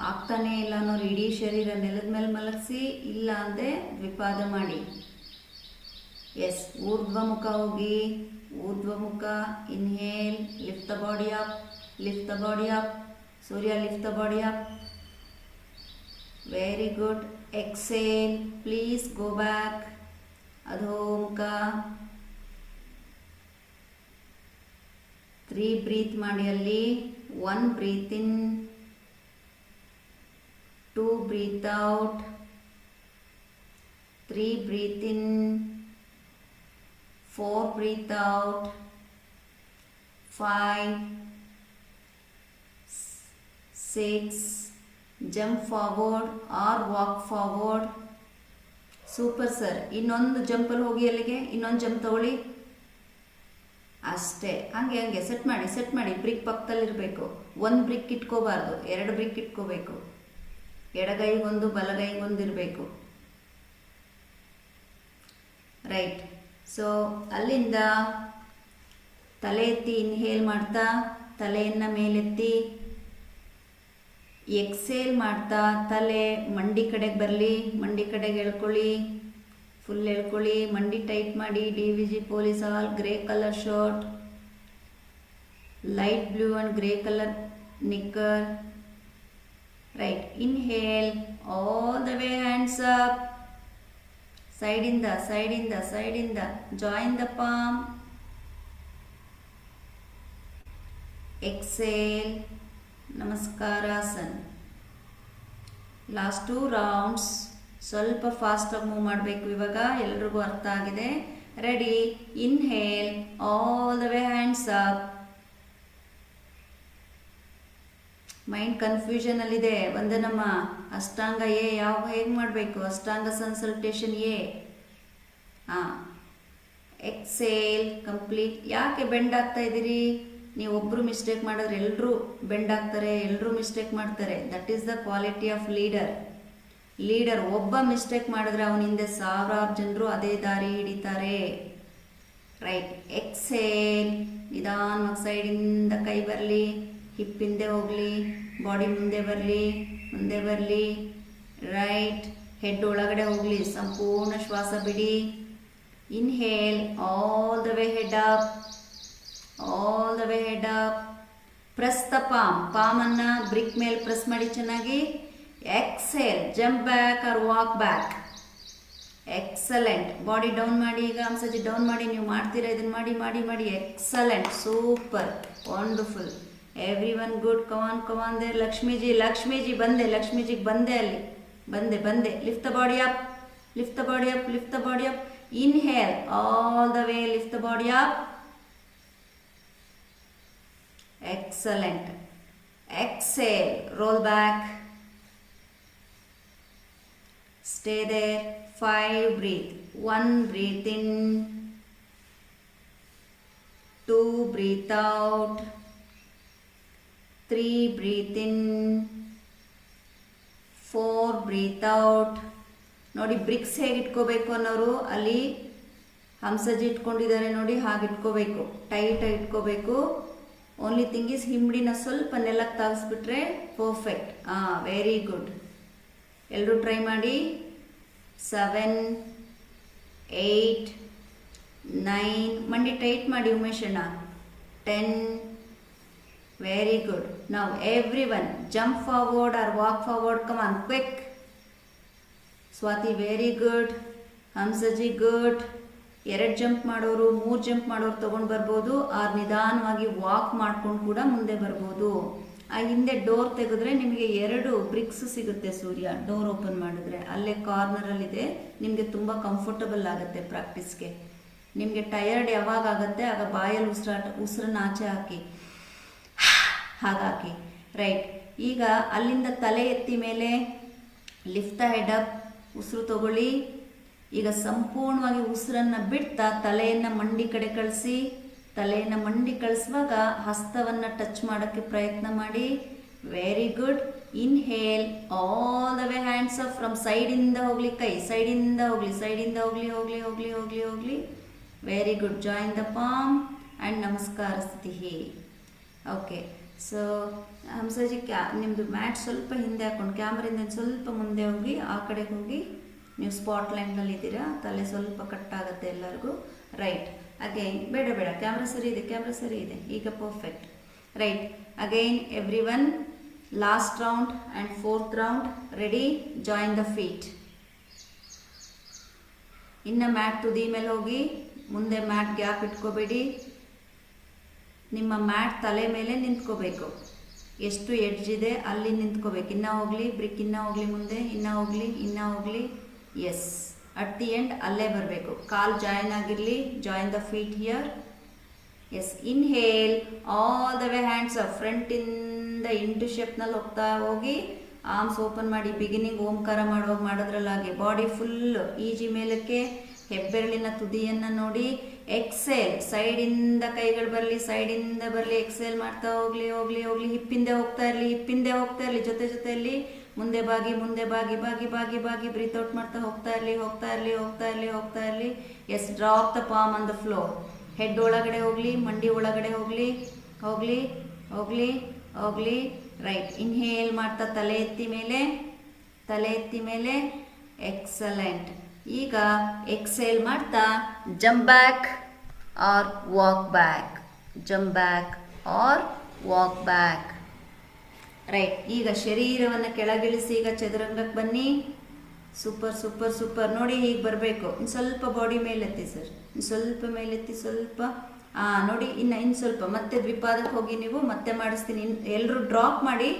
ಆಗ್ತಾನೆ ಇಲ್ಲ ಅನ್ನೋರು ಇಡೀ ಶರೀರ ನೆಲದ ಮೇಲೆ ಮಲಗಿಸಿ, ಇಲ್ಲ ಅಂದರೆ ದ್ವಿಪಾದ ಮಾಡಿ. ಎಸ್. ಊರ್ಧ್ವಮುಖ ಹೋಗಿ, ಊರ್ಧ್ವಮುಖ. Inhale, lift the body up, lift the body up. Surya, lift the body up. Very good. Exhale, please go back. ಅಧೋಮುಖ. 3 ಬ್ರೀತ್ ಮಾಡಿ ಅಲ್ಲಿ. 1 breathe in, 2 breathe out, 3 breathe in, 4 breathe out, 5, 6, jump forward or walk forward. Super sir. ಇನ್ನೊಂದು ಜಂಪಲ್ಲಿ ಹೋಗಿ ಅಲ್ಲಿಗೆ, ಇನ್ನೊಂದು jump ತಗೊಳ್ಳಿ. ಅಷ್ಟೇ, ಹಂಗೆ ಸೆಟ್ ಮಾಡಿ. ಬ್ರಿಕ್ ಪಕ್ಕದಲ್ಲಿರಬೇಕು. 1 ಬ್ರಿಕ್ ಇಟ್ಕೋಬಾರ್ದು, 2 ಬ್ರಿಕ್ ಇಟ್ಕೋಬೇಕು. ಎಡಗೈಗೊಂದು ಬಲಗೈಗೊಂದು ಇರಬೇಕು. ರೈಟ್. ಸೊ ಅಲ್ಲಿಂದ ತಲೆ ಎತ್ತಿ ಇನ್ಹೇಲ್ ಮಾಡ್ತಾ ತಲೆಯನ್ನು ಮೇಲೆತ್ತಿ, ಎಕ್ಸೇಲ್ ಮಾಡ್ತಾ ತಲೆ ಮಂಡಿ ಕಡೆಗೆ ಬರಲಿ. ಮಂಡಿ ಕಡೆಗೆ ಎಳ್ಕೊಳ್ಳಿ, ಫುಲ್ ಎಳ್ಕೊಳ್ಳಿ. ಮಂಡಿ ಟೈಟ್ ಮಾಡಿ. DVG police all grey colour shirt, light blue and grey colour knicker. Right. Inhale all the way, hands up. ಸೈಡಿಂದ ಜಾಯಿನ್ ದ ಪಾಮ್. ಎಕ್ಸೇಲ್, ನಮಸ್ಕಾರಾಸನ್. ಲಾಸ್ಟ್ 2 ರೌಂಡ್ಸ್ ಸ್ವಲ್ಪ ಫಾಸ್ಟಾಗಿ ಮೂವ್ ಮಾಡಬೇಕು. ಇವಾಗ ಎಲ್ರಿಗೂ ಅರ್ಥ ಆಗಿದೆ. Ready. Inhale all the way, hands up. Mind ಕನ್ಫ್ಯೂಷನಲ್ಲಿದೆ. ವಂದನಮ್ಮ, ಅಷ್ಟಾಂಗ ಎ ಹೇಗೆ ಮಾಡಬೇಕು? ಅಷ್ಟಾಂಗ ಕನ್ಸಲ್ಟೇಷನ್ ಎ. Exhale complete. ಯಾಕೆ ಬೆಂಡ್ ಆಗ್ತಾ ಇದ್ದೀರಿ? ನೀವು ಒಬ್ಬರು ಮಿಸ್ಟೇಕ್ ಮಾಡಿದ್ರೆ ಎಲ್ಲರೂ ಬೆಂಡ್ ಆಗ್ತಾರೆ, ಎಲ್ಲರೂ ಮಿಸ್ಟೇಕ್ ಮಾಡ್ತಾರೆ. That is the quality of leader. ಒಬ್ಬ ಮಿಸ್ಟೇಕ್ ಮಾಡಿದ್ರೆ ಅವನ ಹಿಂದೆ ಸಾವಿರಾರು ಜನರು ಅದೇ ದಾರಿ ಹಿಡಿತಾರೆ. ರೈಟ್. ಎಕ್ಸೇಲ್. ನಿಧಾನವಾಗಿ ಸೈಡಿಂದ ಕೈ ಬರಲಿ, ಹಿಪ್ ಹಿಂದೆ ಹೋಗಲಿ, ಬಾಡಿ ಮುಂದೆ ಬರಲಿ. ರೈಟ್. ಹೆಡ್ ಒಳಗಡೆ ಹೋಗಲಿ. ಸಂಪೂರ್ಣ ಶ್ವಾಸ ಬಿಡಿ. Inhale all the way head up. Press the ಪಾಮನ್ನು ಬ್ರಿಕ್ ಮೇಲೆ ಪ್ರೆಸ್ ಮಾಡಿ ಚೆನ್ನಾಗಿ. Exhale, jump back or walk back. Excellent. Body down ಮಾಡಿ. ಈಗ ಹಂಸಜಿ ಡೌನ್ ಮಾಡಿ. ನೀವು ಮಾಡ್ತೀರಾ, ಇದನ್ನು ಮಾಡಿ. Excellent, super, wonderful. Every one good. Come on there. Lakshmiji ಬಂದೆ. ಲಕ್ಷ್ಮೀಜಿಗೆ ಬಂದೆ ಅಲ್ಲಿ. ಬಂದೆ. Lift the body up. Inhale all the way, lift the body up. Excellent. Exhale, roll back. Stay there. 5 breathe. 1 breathe in, 2 breathe out, 3 breathe in, 4 breathe out. ನೋಡಿ, BRICS ಹೇಗೆ ಇಟ್ಕೋಬೇಕು ಅನ್ನೋರು ಅಲ್ಲಿ ಹಂಸಜಿ ಇಟ್ಕೊಂಡಿದ್ದಾರೆ ನೋಡಿ, ಹಾಗೆ ಇಟ್ಕೋಬೇಕು. ಟೈಟಾಗಿ ಇಟ್ಕೋಬೇಕು. ಓನ್ಲಿ ಥಿಂಗ್ ಈಸ್ ಹಿಂಬಡಿನ ಸ್ವಲ್ಪ ನೆಲಕ್ಕೆ ತಾಗಿಸ್ಬಿಟ್ರೆ ಪರ್ಫೆಕ್ಟ್. Very good. ಎಲ್ಲರೂ ಟ್ರೈ ಮಾಡಿ. 7, 8, 9. ಮಂಡಿ ಟೈಟ್ ಮಾಡಿ ಉಮೇಶಣ್ಣ. 10. Very good. Now every one jump forward or walk forward. Come on, quick. Swati very good. Hamsaji good. 2 jump ಮಾಡೋರು, 3 ಜಂಪ್ ಮಾಡೋರು ತೊಗೊಂಡು ಬರ್ಬೋದು. ಆರ್ ನಿಧಾನವಾಗಿ ವಾಕ್ ಮಾಡ್ಕೊಂಡು ಕೂಡ ಮುಂದೆ ಬರ್ಬೋದು. ಆ ಹಿಂದೆ ಡೋರ್ ತೆಗೆದ್ರೆ ನಿಮಗೆ 2 ಬ್ರಿಕ್ಸ್ ಸಿಗುತ್ತೆ. ಸೂರ್ಯ ಡೋರ್ ಓಪನ್ ಮಾಡಿದ್ರೆ ಅಲ್ಲೇ ಕಾರ್ನರಲ್ಲಿದೆ. ನಿಮಗೆ ತುಂಬ ಕಂಫರ್ಟಬಲ್ ಆಗುತ್ತೆ ಪ್ರಾಕ್ಟೀಸ್ಗೆ. ನಿಮಗೆ ಟಯರ್ಡ್ ಯಾವಾಗ ಆಗುತ್ತೆ ಆಗ ಬಾಯಲ್ಲಿ ಉಸಿರನ್ನ ಆಚೆ ಹಾಕಿ, ಹಾಗಾಕಿ. ರೈಟ್. ಈಗ ಅಲ್ಲಿಂದ ತಲೆ ಎತ್ತಿ ಮೇಲೆ ಲಿಫ್ಟ್ ದ ಹೆಡ್ ಅಪ್. ಉಸಿರು ತಗೊಳ್ಳಿ. ಈಗ ಸಂಪೂರ್ಣವಾಗಿ ಉಸಿರನ್ನು ಬಿಡ್ತಾ ತಲೆಯನ್ನು ಮಂಡಿ ಕಡೆ ಕಳಿಸಿ. ತಲೆಯನ್ನು ಮಂಡಿ ಕಳಿಸುವಾಗ ಹಸ್ತವನ್ನು ಟಚ್ ಮಾಡೋಕ್ಕೆ ಪ್ರಯತ್ನ ಮಾಡಿ. Very good. Inhale all the way, hands up. From ಸೈಡಿಂದ ಹೋಗಲಿ, ಕೈ ಸೈಡಿಂದ ಹೋಗಲಿ. Very good. Join the palm and ನಮಸ್ಕಾರ ಸ್ಥಿತಿ. ಓಕೆ. ಸೊ ಹಂಸಜಿ, ನಿಮ್ಮದು ಮ್ಯಾಟ್ ಸ್ವಲ್ಪ ಹಿಂದೆ ಹಾಕ್ಕೊಂಡು ಕ್ಯಾಮ್ರಿಂದ ಸ್ವಲ್ಪ ಮುಂದೆ ಹೋಗಿ, ಆ ಕಡೆಗೆ ಹೋಗಿ. ನೀವು ಸ್ಪಾಟ್ ಲೈನ್ನಲ್ಲಿದ್ದೀರಾ, ತಲೆ ಸ್ವಲ್ಪ ಕಟ್ಟಾಗುತ್ತೆ ಎಲ್ಲರಿಗೂ. ರೈಟ್. ಅಗೈನ್ ಬೇಡ ಕ್ಯಾಮ್ರಾ ಸರಿ ಇದೆ ಈಗ perfect. Right. Again every one last round and 4th round. Ready. Join the feet. ಇನ್ನು ಮ್ಯಾಟ್ ತುದಿ ಮೇಲೆ ಹೋಗಿ. ಮುಂದೆ ಮ್ಯಾಟ್ ಗ್ಯಾಪ್ ಇಟ್ಕೋಬೇಡಿ. ನಿಮ್ಮ ಮ್ಯಾಟ್ ತಲೆ ಮೇಲೆ ನಿಂತ್ಕೋಬೇಕು. ಎಷ್ಟು ಎಡ್ಜ್ ಇದೆ ಅಲ್ಲಿ ನಿಂತ್ಕೋಬೇಕು. ಇನ್ನೂ ಹೋಗಲಿ, ಬ್ರಿಕ್ ಇನ್ನೂ ಹೋಗಲಿ, ಮುಂದೆ ಇನ್ನೂ ಹೋಗಲಿ, ಇನ್ನೂ ಹೋಗಲಿ. ಎಸ್, ಅಟ್ ದಿ ಎಂಡ್ ಅಲ್ಲೇ ಬರಬೇಕು. ಕಾಲ್ ಜಾಯಿನ್ ಆಗಿರಲಿ. Join the feet here. Yes, inhale all the way hands up. ಫ್ರಂಟಿಂದ ಇಂಟು ಶೇಪ್ನಲ್ಲಿ ಹೋಗ್ತಾ ಹೋಗಿ ಆರ್ಮ್ಸ್ ಓಪನ್ ಮಾಡಿ. ಬಿಗಿನಿಂಗ್ ಓಂಕಾರ ಮಾಡುವಾಗ ಮಾಡೋದ್ರಲ್ಲಾಗಿ ಬಾಡಿ ಫುಲ್ ಈಜಿ ಮೇಲಕ್ಕೆ, ಹೆಬ್ಬೆರಳಿನ ತುದಿಯನ್ನು ನೋಡಿ. ಎಕ್ಸೇಲ್, ಸೈಡಿಂದ ಕೈಗಳು ಬರಲಿ, ಸೈಡಿಂದ ಬರಲಿ. ಎಕ್ಸೇಲ್ ಮಾಡ್ತಾ ಹೋಗಲಿ ಹೋಗಲಿ ಹೋಗಲಿ. ಹಿಪ್ಪಿಂದೆ ಹೋಗ್ತಾ ಇರಲಿ, ಹಿಪ್ಪಿಂದೆ ಹೋಗ್ತಾ ಇರಲಿ. ಜೊತೆಯಲ್ಲಿ ಮುಂದೆ ಬಾಗಿ, ಮುಂದೆ ಬಾಗಿ ಬಾಗಿ ಬಾಗಿ ಬಾಗಿ ಬ್ರೀತ್ ಔಟ್ ಮಾಡ್ತಾ ಹೋಗ್ತಾ ಇರಲಿ, ಹೋಗ್ತಾ ಇರಲಿ, ಹೋಗ್ತಾ ಇರಲಿ, ಹೋಗ್ತಾ ಇರಲಿ. Yes, drop the palm on the floor. Head ಒಳಗಡೆ ಹೋಗಲಿ, ಮಂಡಿ ಒಳಗಡೆ ಹೋಗಲಿ, ಹೋಗಲಿ ಹೋಗಲಿ ಹೋಗಲಿ. ರೈಟ್, ಇನ್ಹೇಲ್ ಮಾಡ್ತಾ ತಲೆ ಎತ್ತಿ ಮೇಲೆ, ತಲೆ ಎತ್ತಿ ಮೇಲೆ. ಎಕ್ಸಲೆಂಟ್. ಈಗ ಎಕ್ಸೇಲ್ ಮಾಡ್ತಾ jump back or walk back, jump back or walk back. Right, ಈಗ ಶರೀರವನ್ನು ಕೆಳಗಿಳಿಸಿ. ಈಗ ಚದುರಂಗಕ್ಕೆ ಬನ್ನಿ. Super super super. ನೋಡಿ, ಹೀಗೆ ಬರಬೇಕು. ಇನ್ನು ಸ್ವಲ್ಪ ಬಾಡಿ ಮೇಲೆತ್ತಿ ಸರ್, ಇನ್ನು ಸ್ವಲ್ಪ ಮೇಲೆತ್ತಿ, ಸ್ವಲ್ಪ. ನೋಡಿ, ಇನ್ನು ಸ್ವಲ್ಪ. ಮತ್ತೆ ದ್ವಿಪಾದಕ್ಕೆ ಹೋಗಿ. ನೀವು ಮತ್ತೆ ಮಾಡಿಸ್ತೀನಿ. ಎಲ್ಲರೂ ಡ್ರಾಪ್ ಮಾಡಿ.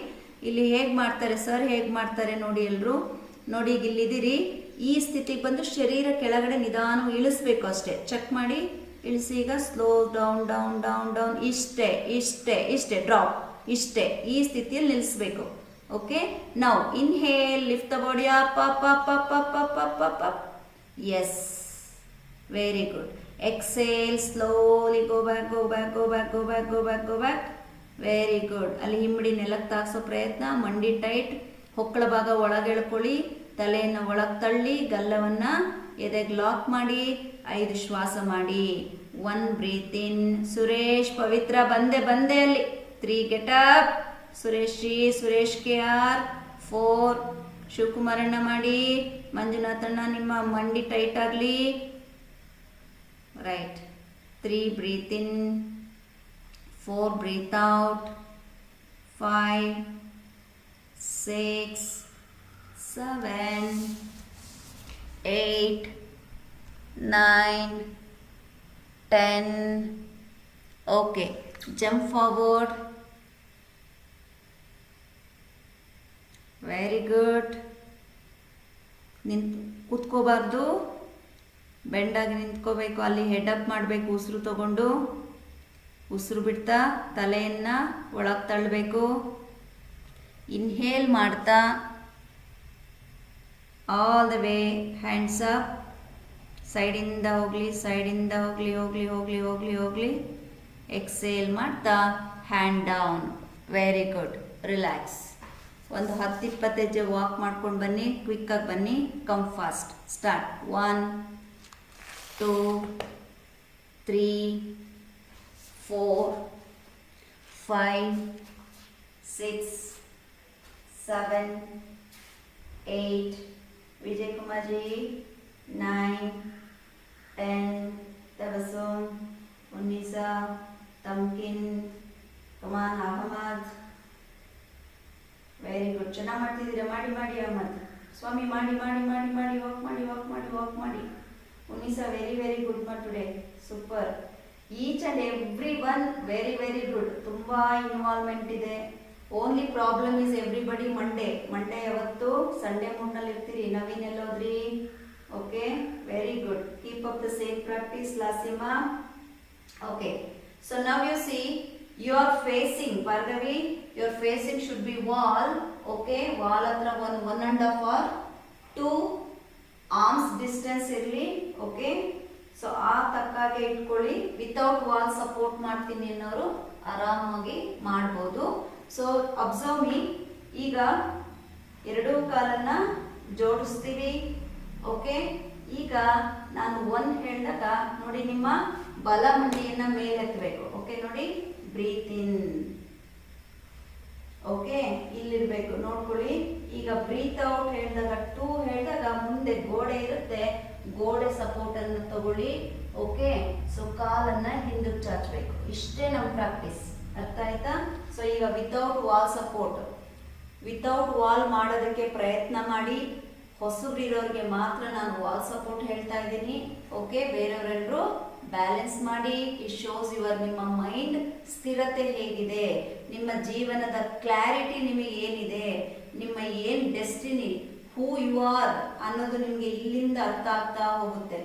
ಇಲ್ಲಿ ಹೇಗೆ ಮಾಡ್ತಾರೆ ಸರ್, ಹೇಗೆ ಮಾಡ್ತಾರೆ ನೋಡಿ ಎಲ್ಲರೂ. ನೋಡಿ, ಈಗ ಇಲ್ಲಿದ್ದೀರಿ. ಈ ಸ್ಥಿತಿಗೆ ಬಂದು ಶರೀರ ಕೆಳಗಡೆ ನಿಧಾನ ಇಳಿಸ್ಬೇಕು ಅಷ್ಟೇ. ಚೆಕ್ ಮಾಡಿ, ಇಳಿಸಿ. ಈಗ slow down down down down. ಇಷ್ಟೇ ಇಷ್ಟೇ ಇಷ್ಟೇ. ಡ್ರಾಪ್. ಇಷ್ಟೇ, ಈ ಸ್ಥಿತಿಯಲ್ಲಿ ನಿಲ್ಲಿಸ್ಬೇಕು. Okay, now inhale, lift the body up up up up up up up up up. Yes, very good. Exhale, slowly go back, go back, go back, go back, go back, go back. Very good. ಅಲ್ಲಿ ಹಿಂಬಡಿ ನೆಲಕ್ಕೆ ತಾಗಿಸೋ ಪ್ರಯತ್ನ. ಮಂಡಿ tight. ಹೊಕ್ಕಳ ಭಾಗ ಒಳಗೆ ಎಳ್ಕೊಳ್ಳಿ. ತಲೆಯನ್ನು ಒಳಗೆ ತಳ್ಳಿ. ಗಲ್ಲವನ್ನು ಎದೆಗೆ ಲಾಕ್ ಮಾಡಿ. 5 ಶ್ವಾಸ ಮಾಡಿ. 1 ಬ್ರೀತ್ ಇನ್. ಸುರೇಶ್, ಪವಿತ್ರ ಬಂದೆ ಬಂದೆ ಅಲ್ಲಿ. 3 get up. Suresh ji, Suresh K R. 4 ಶಿವಕುಮಾರಣ್ಣ ಮಾಡಿ. ಮಂಜುನಾಥಣ್ಣ, ನಿಮ್ಮ ಮಂಡಿ ಟೈಟ್ ಆಗಲಿ. Right. 3 breathe in. 4 breathe out. 5 6 7 8 9 10. Okay, jump forward. Very good. ಕೂತ್ಕೋಬಾರ್ದು, ಬೆಂಡಾಗಿ ನಿಂತ್ಕೋಬೇಕು. ಅಲ್ಲಿ ಹೆಡ್ ಅಪ್ ಮಾಡಬೇಕು. ಉಸಿರು ತಗೊಂಡು, ಉಸಿರು ಬಿಡ್ತಾ ತಲೆಯನ್ನು ಒಳಗೆ ತಳ್ಳಬೇಕು. ಇನ್ಹೇಲ್ ಮಾಡ್ತಾ all the way hands up. ಸೈಡಿಂದ ಹೋಗಲಿ, ಸೈಡಿಂದ ಹೋಗಲಿ ಹೋಗಲಿ ಹೋಗಲಿ ಹೋಗಲಿ ಹೋಗಲಿ. ಎಕ್ಸೇಲ್ ಮಾಡ್ತಾ hand down. Very good. Relax. ಒಂದು 10-20 ಹೆಜ್ಜೆ ವಾಕ್ ಮಾಡ್ಕೊಂಡು ಬನ್ನಿ. ಕ್ವಿಕ್ಕಾಗಿ ಬನ್ನಿ. Come fast. Start. 1 2 3 4 5 6 7 8. Vijay Kumar ji. 9 10. Tabassum, Unnisa, Tamkin, come on Ahmed. Very good. ಚೆನ್ನಾಗಿ ಮಾಡ್ತಿದ್ದೀರಾ. ಮಾಡಿ ಮಾಡಿ ಅಹಮದ್. ಸ್ವಾಮಿ ಮಾಡಿ ಮಾಡಿ ಮಾಡಿ ಮಾಡಿ. ವಾಕ್ ಮಾಡಿ ವಾಕ್ ಮಾಡಿ ವಾಕ್ ಮಾಡಿ. ಉನ್ನೀಸಾ, ವೆರಿ ವೆರಿ ಗುಡ್ ಮಾ today. Super. Each and every one very very good. ತುಂಬ ಇನ್ವಾಲ್ವ್ಮೆಂಟ್ ಇದೆ. Only problem is everybody Monday ಯಾವತ್ತು ಸಂಡೇ ಮೂಡ್ನಲ್ಲಿ ಇರ್ತೀರಿ. ನವೀನ್ ಎಲ್ಲೋದ್ರಿ? Okay, very good. Keep up the same practice ಲಾಸಿಮಾ. Okay, so now you see you are facing, Bhargavi, your facing should be wall. Okay, wall hatra 1.5 or 2 arms distance irli. Okay, so ಆ ತಕ್ಕಾಗೆ ಇಟ್ಕೊಳ್ಳಿ. Without wall support ಮಾಡ್ತೀನಿ ಅನ್ನೋರು ಆರಾಮಾಗಿ ಮಾಡ್ಬೋದು. So observe me. ಈಗ ಎರಡೂ ಕಾಲನ್ನ ಜೋಡಿಸ್ತೀವಿ. ಓಕೆ, ಈಗ ನಾನು 1 ಹೇಳಿದಾಗ ನೋಡಿ, ನಿಮ್ಮ ಬಲ ಮಂಡಿಯನ್ನ ಮೇಲೆತ್ತಬೇಕು. ಓಕೆ, ನೋಡಿ, ಬ್ರೀತ್ ಇನ್. ಓಕೆ, ಇಲ್ಲಿರ್ಬೇಕು ನೋಡ್ಕೊಳ್ಳಿ. ಈಗ ಬ್ರೀತ್ ಔಟ್ ಹೇಳಿದಾಗ 2 ಹೇಳಿದಾಗ ಮುಂದೆ ಗೋಡೆ ಇರುತ್ತೆ. ಗೋಡೆ ಸಪೋರ್ಟ್ ಅನ್ನು ತಗೊಳ್ಳಿ. ಓಕೆ, ಸೊ ಕಾಲನ್ನ ಹಿಂದಕ್ಕೆ ಚಾಚಬೇಕು. ಇಷ್ಟೇ ನಮ್ಮ ಪ್ರಾಕ್ಟೀಸ್. ಅರ್ಥ ಆಯ್ತಾ? ಸೊ ಈಗ without wall support, without wall ಮಾಡೋದಕ್ಕೆ ಪ್ರಯತ್ನ ಮಾಡಿ. ಹೊಸಬ್ರಿರೋರಿಗೆ ಮಾತ್ರ ನಾನು ವಾಲ್ ಸಪೋರ್ಟ್ ಹೇಳ್ತಾ ಇದ್ದೀನಿ. ಓಕೆ, ಬೇರೆಯವರೆಲ್ಲರೂ ಬ್ಯಾಲೆನ್ಸ್ ಮಾಡಿ. ಇಟ್ ಶೋಸ್ ಯುವರ್ ನಿಮ್ಮ ಮೈಂಡ್ ಸ್ಥಿರತೆ ಹೇಗಿದೆ, ನಿಮ್ಮ ಜೀವನದ ಕ್ಲಾರಿಟಿ ನಿಮಗೆ ಏನಿದೆ, ನಿಮ್ಮ ಏನು ಡೆಸ್ಟಿನಿ, ಹೂ ಯು ಆರ್ ಅನ್ನೋದು ನಿಮಗೆ ಇಲ್ಲಿಂದ ಅರ್ಥ ಆಗ್ತಾ ಹೋಗುತ್ತೆ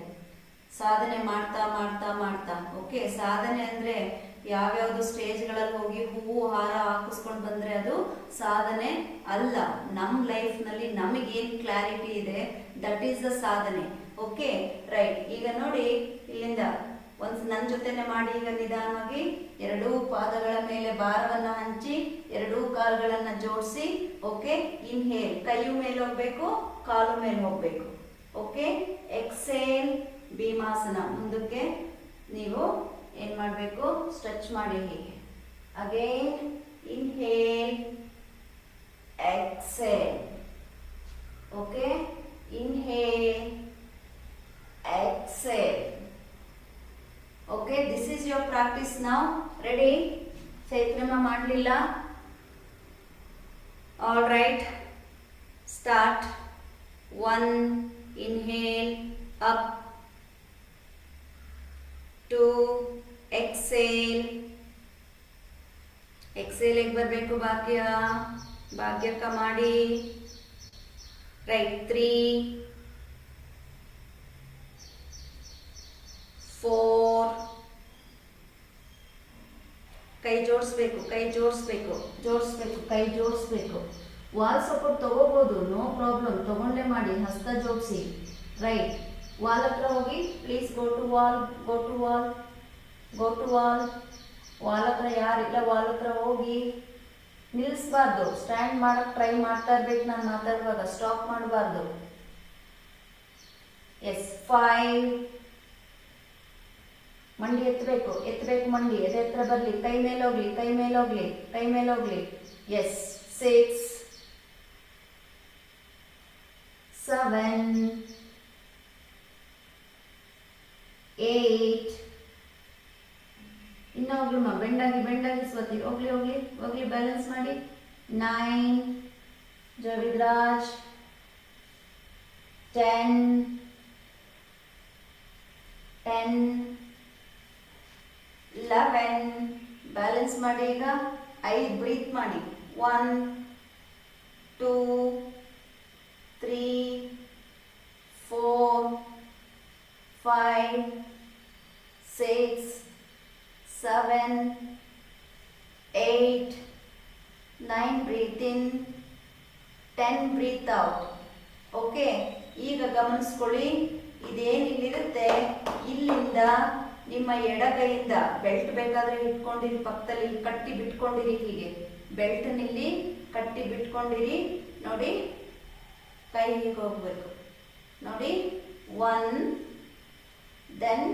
ಸಾಧನೆ ಮಾಡ್ತಾ ಮಾಡ್ತಾ ಮಾಡ್ತಾ. ಓಕೆ, ಸಾಧನೆ ಅಂದರೆ ಯಾವ್ಯಾವುದು ಸ್ಟೇಜ್ಗಳಲ್ಲಿ ಹೋಗಿ ಹೂವು ಹಾರ ಹಾಕಿಸ್ಕೊಂಡು ಬಂದರೆ ಅದು ಸಾಧನೆ ಅಲ್ಲ. ನಮ್ಮ ಲೈಫ್ನಲ್ಲಿ ನಮಗೇನು ಕ್ಲಾರಿಟಿ ಇದೆ, ದಟ್ ಈಸ್ ದ ಸಾಧನೆ. Okay right. ಈಗ ನೋಡಿ ಇಲ್ಲಿಂದ ಒಂದು ನನ್ನ ಜೊತೆನೆ ಮಾಡಿ. ಈಗ ನಿಧಾನವಾಗಿ ಎರಡೂ ಪಾದಗಳ ಮೇಲೆ ಭಾರವನ್ನು ಹಂಚಿ ಎರಡೂ ಕಾಲುಗಳನ್ನು ಜೋಡಿಸಿ. ಓಕೆ, ಇನ್ಹೇಲ್, ಕೈಯು ಮೇಲೆ ಹೋಗ್ಬೇಕು, ಕಾಲು ಮೇಲೆ ಹೋಗ್ಬೇಕು. ಓಕೆ, ಎಕ್ಸೇಲ್, ಭೀಮಾಸನ. ಮುಂದಕ್ಕೆ ನೀವು ಏನು ಮಾಡಬೇಕು, ಸ್ಟ್ರೆಚ್ ಮಾಡಿ ಹೀಗೆ. Again inhale, exhale. Okay, inhale, exhale. Okay, this is your practice now. Ready? ಚೈತ್ರಮ್ಮ ಮಾಡಲಿಲ್ಲ? All right, start. 1, inhale, up. 2, exhale. exhale ಹೇಗೆ ಬರಬೇಕು? ಭಾಗ್ಯಕ್ಕ ಮಾಡಿ. ರೈಟ್. 3, 4, ಕೈ ಜೋಡಿಸ್ಬೇಕು, ಕೈ ಜೋಡಿಸ್ಬೇಕು, ಕೈ ಜೋಡಿಸ್ಬೇಕು. ವಾಲ್ ಸಪೋರ್ಟ್ ತಗೋಬಹುದು, ನೋ ಪ್ರಾಬ್ಲಮ್, ತಗೊಂಡೇ ಮಾಡಿ. ಹಸ್ತ ಜೋಡಿಸಿ. ರೈಟ್. ವಾಲ್ ಹತ್ರ ಹೋಗಿ please. Go to wall, go to wall, go to wall. Wall ಹತ್ರ ಯಾರಿಲ್ಲ, ವಾಲ್ ಹತ್ರ ಹೋಗಿ. ನಿಲ್ಲಿಸಬಾರ್ದು, ಸ್ಟ್ಯಾಂಡ್ ಮಾಡಕ್ಕೆ ಟ್ರೈ ಮಾಡ್ತಾ ಇರ್ಬೇಕು. ನಾನು ಮಾತಾಡುವಾಗ ಸ್ಟಾಪ್ ಮಾಡಬಾರ್ದು. ಎಸ್. 5, ಮಂಡಿ ಎತ್ತಬೇಕು, ಮಂಡಿ ಎದೆ ಹತ್ರ ಬರಲಿ. ಕೈ ಮೇಲೆ ಹೋಗ್ಲಿ, ಕೈ ಮೇಲೆ ಹೋಗ್ಲಿ. ಎಸ್. 6, 7, 8. ಇನ್ನು ಹೋಗ್ಲಮ್ಮ, ಬೆಂಡಾಗಿ ಸ್ವತಿ. ಹೋಗ್ಲಿ, ಬ್ಯಾಲೆನ್ಸ್ ಮಾಡಿ. 9, ಜವಿದ್ರಾಜ್. 10, 11. ಬ್ಯಾಲೆನ್ಸ್ ಮಾಡಿ. ಈಗ 5 ಬ್ರೀತ್ ಮಾಡಿ. 1, 2, 3, 4, 5, 6, 7, 8, 9. ಬ್ರೀತ್ ಇನ್. 10 ಬ್ರೀತ್ ಔಟ್. ಓಕೆ, ಈಗ ಗಮನಿಸ್ಕೊಳ್ಳಿ. ಇದೇನಿಲ್ಲಿರುತ್ತೆ, ಇಲ್ಲಿಂದ ನಿಮ್ಮ ಎಡಗೈಯಿಂದ ಬೆಲ್ಟ್ ಬೇಕಾದರೆ ಇಟ್ಕೊಂಡಿರಿ, ಪಕ್ಕದಲ್ಲಿ ಕಟ್ಟಿ ಬಿಟ್ಕೊಂಡಿರಿ. ಹೀಗೆ ಬೆಲ್ಟ್ನಲ್ಲಿ ಕಟ್ಟಿ ಬಿಟ್ಕೊಂಡಿರಿ. ನೋಡಿ, ಕೈ ಹೀಗೆ ಹೋಗ್ಬೇಕು. ನೋಡಿ, 1, ದೆನ್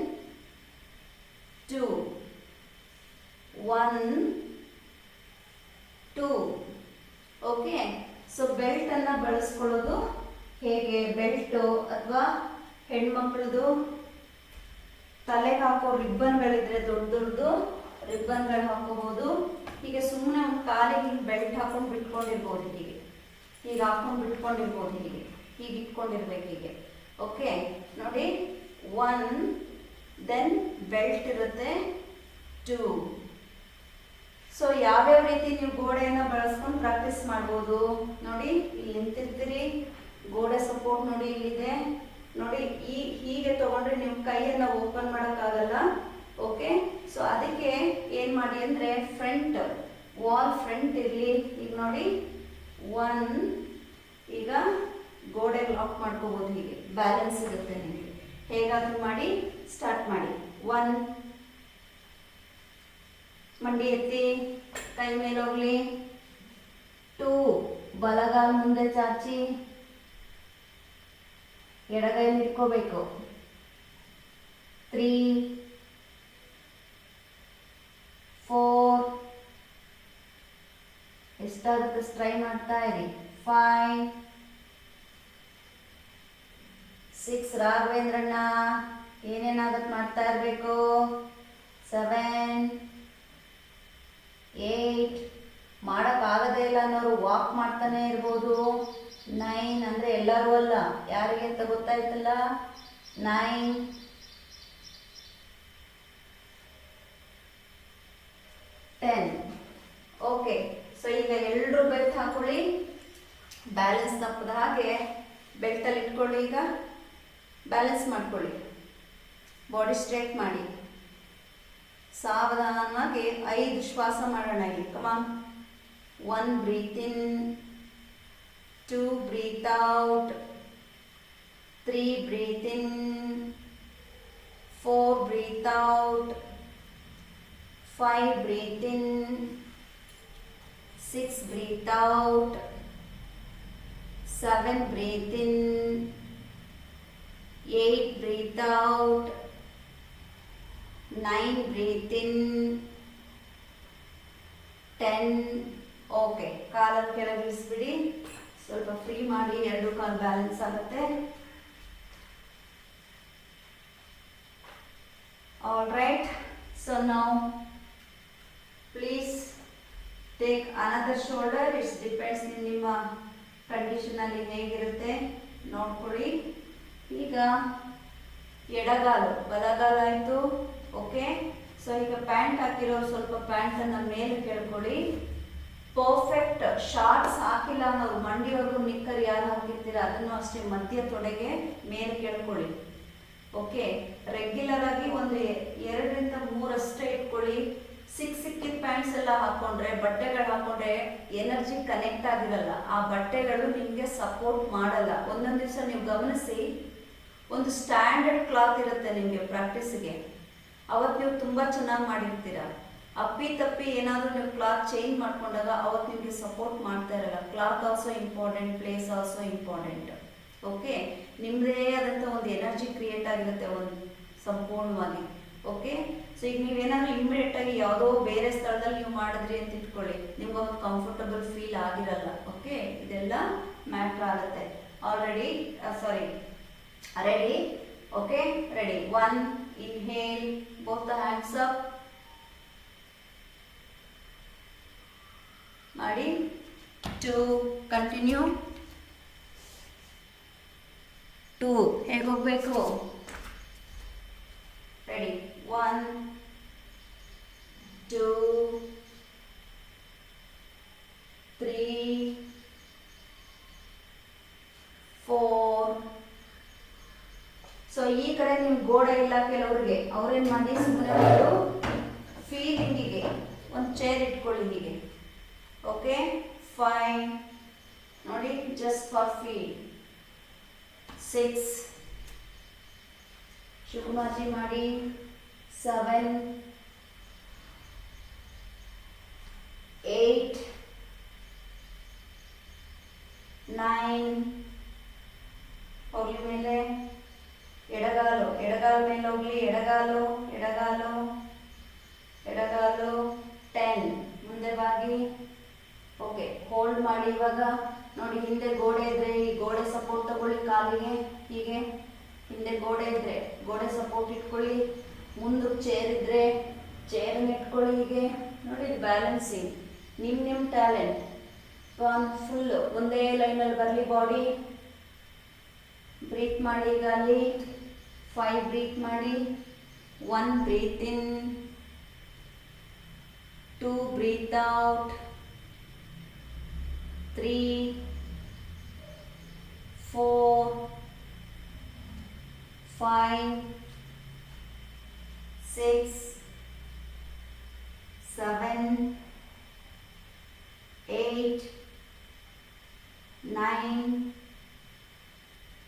2, 1, 2. ಓಕೆ, ಸೊ ಬೆಲ್ಟನ್ನು ಬಳಸ್ಕೊಳ್ಳೋದು ಹೇಗೆ? ಬೆಲ್ಟು ಅಥವಾ ಹೆಣ್ಮಕ್ಳದು ತಲೆಗೆ ಹಾಕೋ ರಿಬ್ಬನ್ಗಳಿದ್ರೆ ದೊಡ್ಡದು ರಿಬ್ಬನ್ಗಳು ಹಾಕೋಬಹುದು. ಹೀಗೆ ಸುಮ್ಮನೆ ಒಂದು ಕಾಲಿಗೆ ಬೆಲ್ಟ್ ಹಾಕೊಂಡು ಬಿಟ್ಕೊಂಡಿರ್ಬೋದು. ಹೀಗೆ ಹಾಕೊಂಡು ಬಿಟ್ಕೊಂಡಿರ್ಬೋದು. ಹೀಗೆ ಇಟ್ಕೊಂಡಿರ್ಬೇಕು. ಹೀಗೆ. ಓಕೆ, ನೋಡಿ, 1, ದೆನ್ ಬೆಲ್ಟ್ ಇರುತ್ತೆ. 2. ಸೊ ಯಾವ್ಯಾವ ರೀತಿ ನೀವು ಗೋಡೆಯನ್ನು ಬಳಸ್ಕೊಂಡು ಪ್ರಾಕ್ಟೀಸ್ ಮಾಡ್ಬೋದು. ನೋಡಿ, ಇಲ್ಲಿ ನಿಂತಿರ್ತೀರಿ, ಗೋಡೆ ಸಪೋರ್ಟ್ ನೋಡಿ ಇಲ್ಲಿದೆ. ನೋಡಿ, ಹೀಗೆ ತಗೊಂಡ್ರೆ ನೀವು ಕೈಯನ್ನು ಓಪನ್ ಮಾಡೋಕ್ಕಾಗಲ್ಲ. ಓಕೆ, ಸೊ ಅದಕ್ಕೆ ಏನು ಮಾಡಿ ಅಂದರೆ ಫ್ರಂಟ್ ವಾಲ್ ಫ್ರಂಟ್ ಇರಲಿ. ಈಗ ನೋಡಿ, 1, ಈಗ ಗೋಡೆಗೆ ಲಾಕ್ ಮಾಡ್ಕೋಬೋದು. ಹೀಗೆ ಬ್ಯಾಲೆನ್ಸ್ ಇರುತ್ತೆ ನಿಮಗೆ. ಹೇಗಾದರೂ ಮಾಡಿ ಸ್ಟಾರ್ಟ್ ಮಾಡಿ. 1, ಮಂಡಿ ಎತ್ತಿ, ಕೈ ಮೇಲೆ ಹೋಗ್ಲಿ. 2, ಬಲಗಾಲ ಮುಂದೆ ಚಾಚಿ ಎಡಗೈಲಿ ಇಟ್ಕೋಬೇಕು. 3, 4, ಎಷ್ಟಾಗುತ್ತೆ ಟ್ರೈ ಮಾಡ್ತಾ ಇರಿ. 5, 6, ರಾಘವೇಂದ್ರಣ್ಣ ಏನೇನಾಗತ್ತೆ ಮಾಡ್ತಾ ಇರಬೇಕು. 7, 8, ಮಾಡೋಕ್ಕಾಗದೇ ಇಲ್ಲ ಅನ್ನೋರು ವಾಕ್ ಮಾಡ್ತಾನೆ ಇರ್ಬೋದು. 9 ಅಂದರೆ ಎಲ್ಲರೂ ಅಲ್ಲ, ಯಾರಿಗೆ ಅಂತ ಗೊತ್ತಾಯ್ತಲ್ಲ. 9, 10. ಓಕೆ, ಸೊ ಈಗ ಎಲ್ಲರೂ ಬೆಲ್ಟ್ ಹಾಕೊಳ್ಳಿ. ಬ್ಯಾಲೆನ್ಸ್ ತಪ್ಪದ ಹಾಗೆ ಬೆಲ್ಟಲ್ಲಿ ಇಟ್ಕೊಳ್ಳಿ. ಈಗ ಬ್ಯಾಲೆನ್ಸ್ ಮಾಡ್ಕೊಳ್ಳಿ, ಬಾಡಿ ಸ್ಟ್ರೈಟ್ ಮಾಡಿ. ಸಾವಧಾನವಾಗಿ 5 ಶ್ವಾಸ ಮಾಡೋಣ ಇಲ್ಲಿ. Come on. 1 breathe in, 2 breathe out, 3 breathe in, 4 breathe out, 5 breathe in, 6 breathe out, 7 breathe in, 8 breathe out, 9 breathe in, 10. Okay, ಕಾಲನ್ನು ಕೆಳಗೆ ಇಳಿಸ್ಬಿಡಿ. ಸ್ವಲ್ಪ ಫ್ರೀ ಮಾಡಿ, ಎರಡು ಕಾಲು ಬ್ಯಾಲೆನ್ಸ್ ಆಗುತ್ತೆ. All right, so now please take another shoulder. It's depends ನಿಮ್ಮ ಕಂಡೀಷನಲ್ಲಿ ಹೇಗಿರುತ್ತೆ ನೋಡ್ಕೊಳ್ಳಿ. ಈಗ ಎಡಗಾಲು, ಬಲಗಾಲ ಆಯಿತು. ಓಕೆ, ಸೊ ಈಗ ಪ್ಯಾಂಟ್ ಹಾಕಿರೋ ಸ್ವಲ್ಪ ಪ್ಯಾಂಟನ್ನು ಮೇಲೆ ಕೇಳ್ಕೊಳ್ಳಿ. ಪರ್ಫೆಕ್ಟ್ ಶಾರ್ಟ್ಸ್ ಹಾಕಿಲ್ಲ ಅನ್ನೋರು, ಮಂಡಿವರೆಗೂ ನಿಕ್ಕರ್ ಯಾರು ಹಾಕಿರ್ತೀರ ಅದನ್ನು ಅಷ್ಟೇ ಮಧ್ಯ ತೊಡೆಗೆ ಮೇಲೆ ಕೇಳ್ಕೊಳ್ಳಿ. ಓಕೆ, ರೆಗ್ಯುಲರ್ ಆಗಿ ಒಂದು 2ರಿಂದ 3 ಅಷ್ಟೇ ಇಟ್ಕೊಳ್ಳಿ. ಸಿಕ್ಕಿದ ಪ್ಯಾಂಟ್ಸ್ ಎಲ್ಲ ಹಾಕೊಂಡ್ರೆ, ಬಟ್ಟೆಗಳು ಹಾಕೊಂಡ್ರೆ ಎನರ್ಜಿ ಕನೆಕ್ಟ್ ಆಗಿರಲ್ಲ. ಆ ಬಟ್ಟೆಗಳು ನಿಮಗೆ ಸಪೋರ್ಟ್ ಮಾಡಲ್ಲ. ಒಂದೊಂದು ದಿವಸ ನೀವು ಗಮನಿಸಿ, ಒಂದು ಸ್ಟ್ಯಾಂಡರ್ಡ್ ಕ್ಲಾತ್ ಇರುತ್ತೆ ನಿಮಗೆ ಪ್ರಾಕ್ಟೀಸ್ಗೆ, ಅವತ್ತು ನೀವು ತುಂಬ ಚೆನ್ನಾಗಿ ಮಾಡಿರ್ತೀರ. ಅಪ್ಪಿ ತಪ್ಪಿ ಏನಾದರೂ ನೀವು ಕ್ಲಾತ್ ಚೇಂಜ್ ಮಾಡ್ಕೊಂಡಾಗ ಅವತ್ತು ನಿಮಗೆ ಸಪೋರ್ಟ್ ಮಾಡ್ತಾ ಇರಲ್ಲ. Cloth also important, place also important. Okay, ನಿಮ್ಮದೇ ಆದಂಥ ಒಂದು ಎನರ್ಜಿ ಕ್ರಿಯೇಟ್ ಆಗಿರುತ್ತೆ ಒಂದು ಸಂಪೂರ್ಣವಾಗಿ. ಓಕೆ, ಸೊ ಈಗ ನೀವೇನಾದ್ರೂ ಇಮಿಡಿಯೇಟ್ ಆಗಿ ಯಾವುದೋ ಬೇರೆ ಸ್ಥಳದಲ್ಲಿ ನೀವು ಮಾಡಿದ್ರಿ ಅಂತ ಇಟ್ಕೊಳ್ಳಿ, ನಿಮ್ಗೆ ಒಂದು ಕಂಫರ್ಟಬಲ್ ಫೀಲ್ ಆಗಿರಲ್ಲ. ಓಕೆ, ಇದೆಲ್ಲ ಮ್ಯಾಟ್ರ್ ಆಗುತ್ತೆ. Already ready? Okay, ready. 1 inhale, both the hands up ಮಾಡಿ. 2 ಕಂಟಿನ್ಯೂ. 2 ಹೇಗೆ ಹೋಗ್ಬೇಕು? ರೆಡಿ? 1 2 3 4. ಸೊ ಈ ಕಡೆ ನಿಮ್ ಗೋಡೆ ಇಲ್ಲ ಕೆಲವರಿಗೆ, ಅವ್ರೇನ್ ಮಾಡಿ ಸುಮ್ಮನೆ ಒಂದು ಫೀಲಿಂಗಿಗೆ ಒಂದು ಚೇರ್ ಇಟ್ಕೊಳ್ಳಿ ಹೀಗೆ. ಓಕೆ, 5 ನೋಡಿ, ಜಸ್ಟ್ ಫಾರ್ ಫೀಲ್. 6 ಶುಭಮಾಜಿ ಮಾಡಿ. 7 8 9 ಹೋಗ್ಲಿ ಮೇಲೆ. ಎಡಗಾಲು ಮೇಲೆ ಹೋಗ್ಲಿ. ಎಡಗಾಲು 10 ಮುಂದೆ ಬಾಗಿ. ಓಕೆ, ಹೋಲ್ಡ್ ಮಾಡಿ. ಇವಾಗ ನೋಡಿ, ಹಿಂದೆ ಗೋಡೆ ಇದ್ರೆ ಈ ಗೋಡೆ ಸಪೋರ್ಟ್ ತಗೊಳ್ಳಿ ಕಾಲಿಗೆ. ಹೀಗೆ ಹಿಂದೆ ಗೋಡೆ ಇದ್ರೆ ಗೋಡೆ ಸಪೋರ್ಟ್ ಇಟ್ಕೊಳ್ಳಿ. ಮುಂದಕ್ಕೆ ಚೇರ್ ಇದ್ರೆ ಚೇರನ್ನ ಇಟ್ಕೊಳ್ಳಿ. ಹೀಗೆ ನೋಡಿ, ಇದು ಬ್ಯಾಲೆನ್ಸಿಂಗ್. ನಿಮ್ಮ ಟ್ಯಾಲೆಂಟ್. ಫುಲ್ ಒಂದೇ ಲೈನಲ್ಲಿ ಬರಲಿ ಬಾಡಿ. ಬ್ರೀತ್ ಮಾಡಿ. ಈಗ ಅಲ್ಲಿ 5 ಬ್ರೀತ್ ಮಾಡಿ. 1 breathe in, 2 breathe out, 3 4 5 6 7 8 9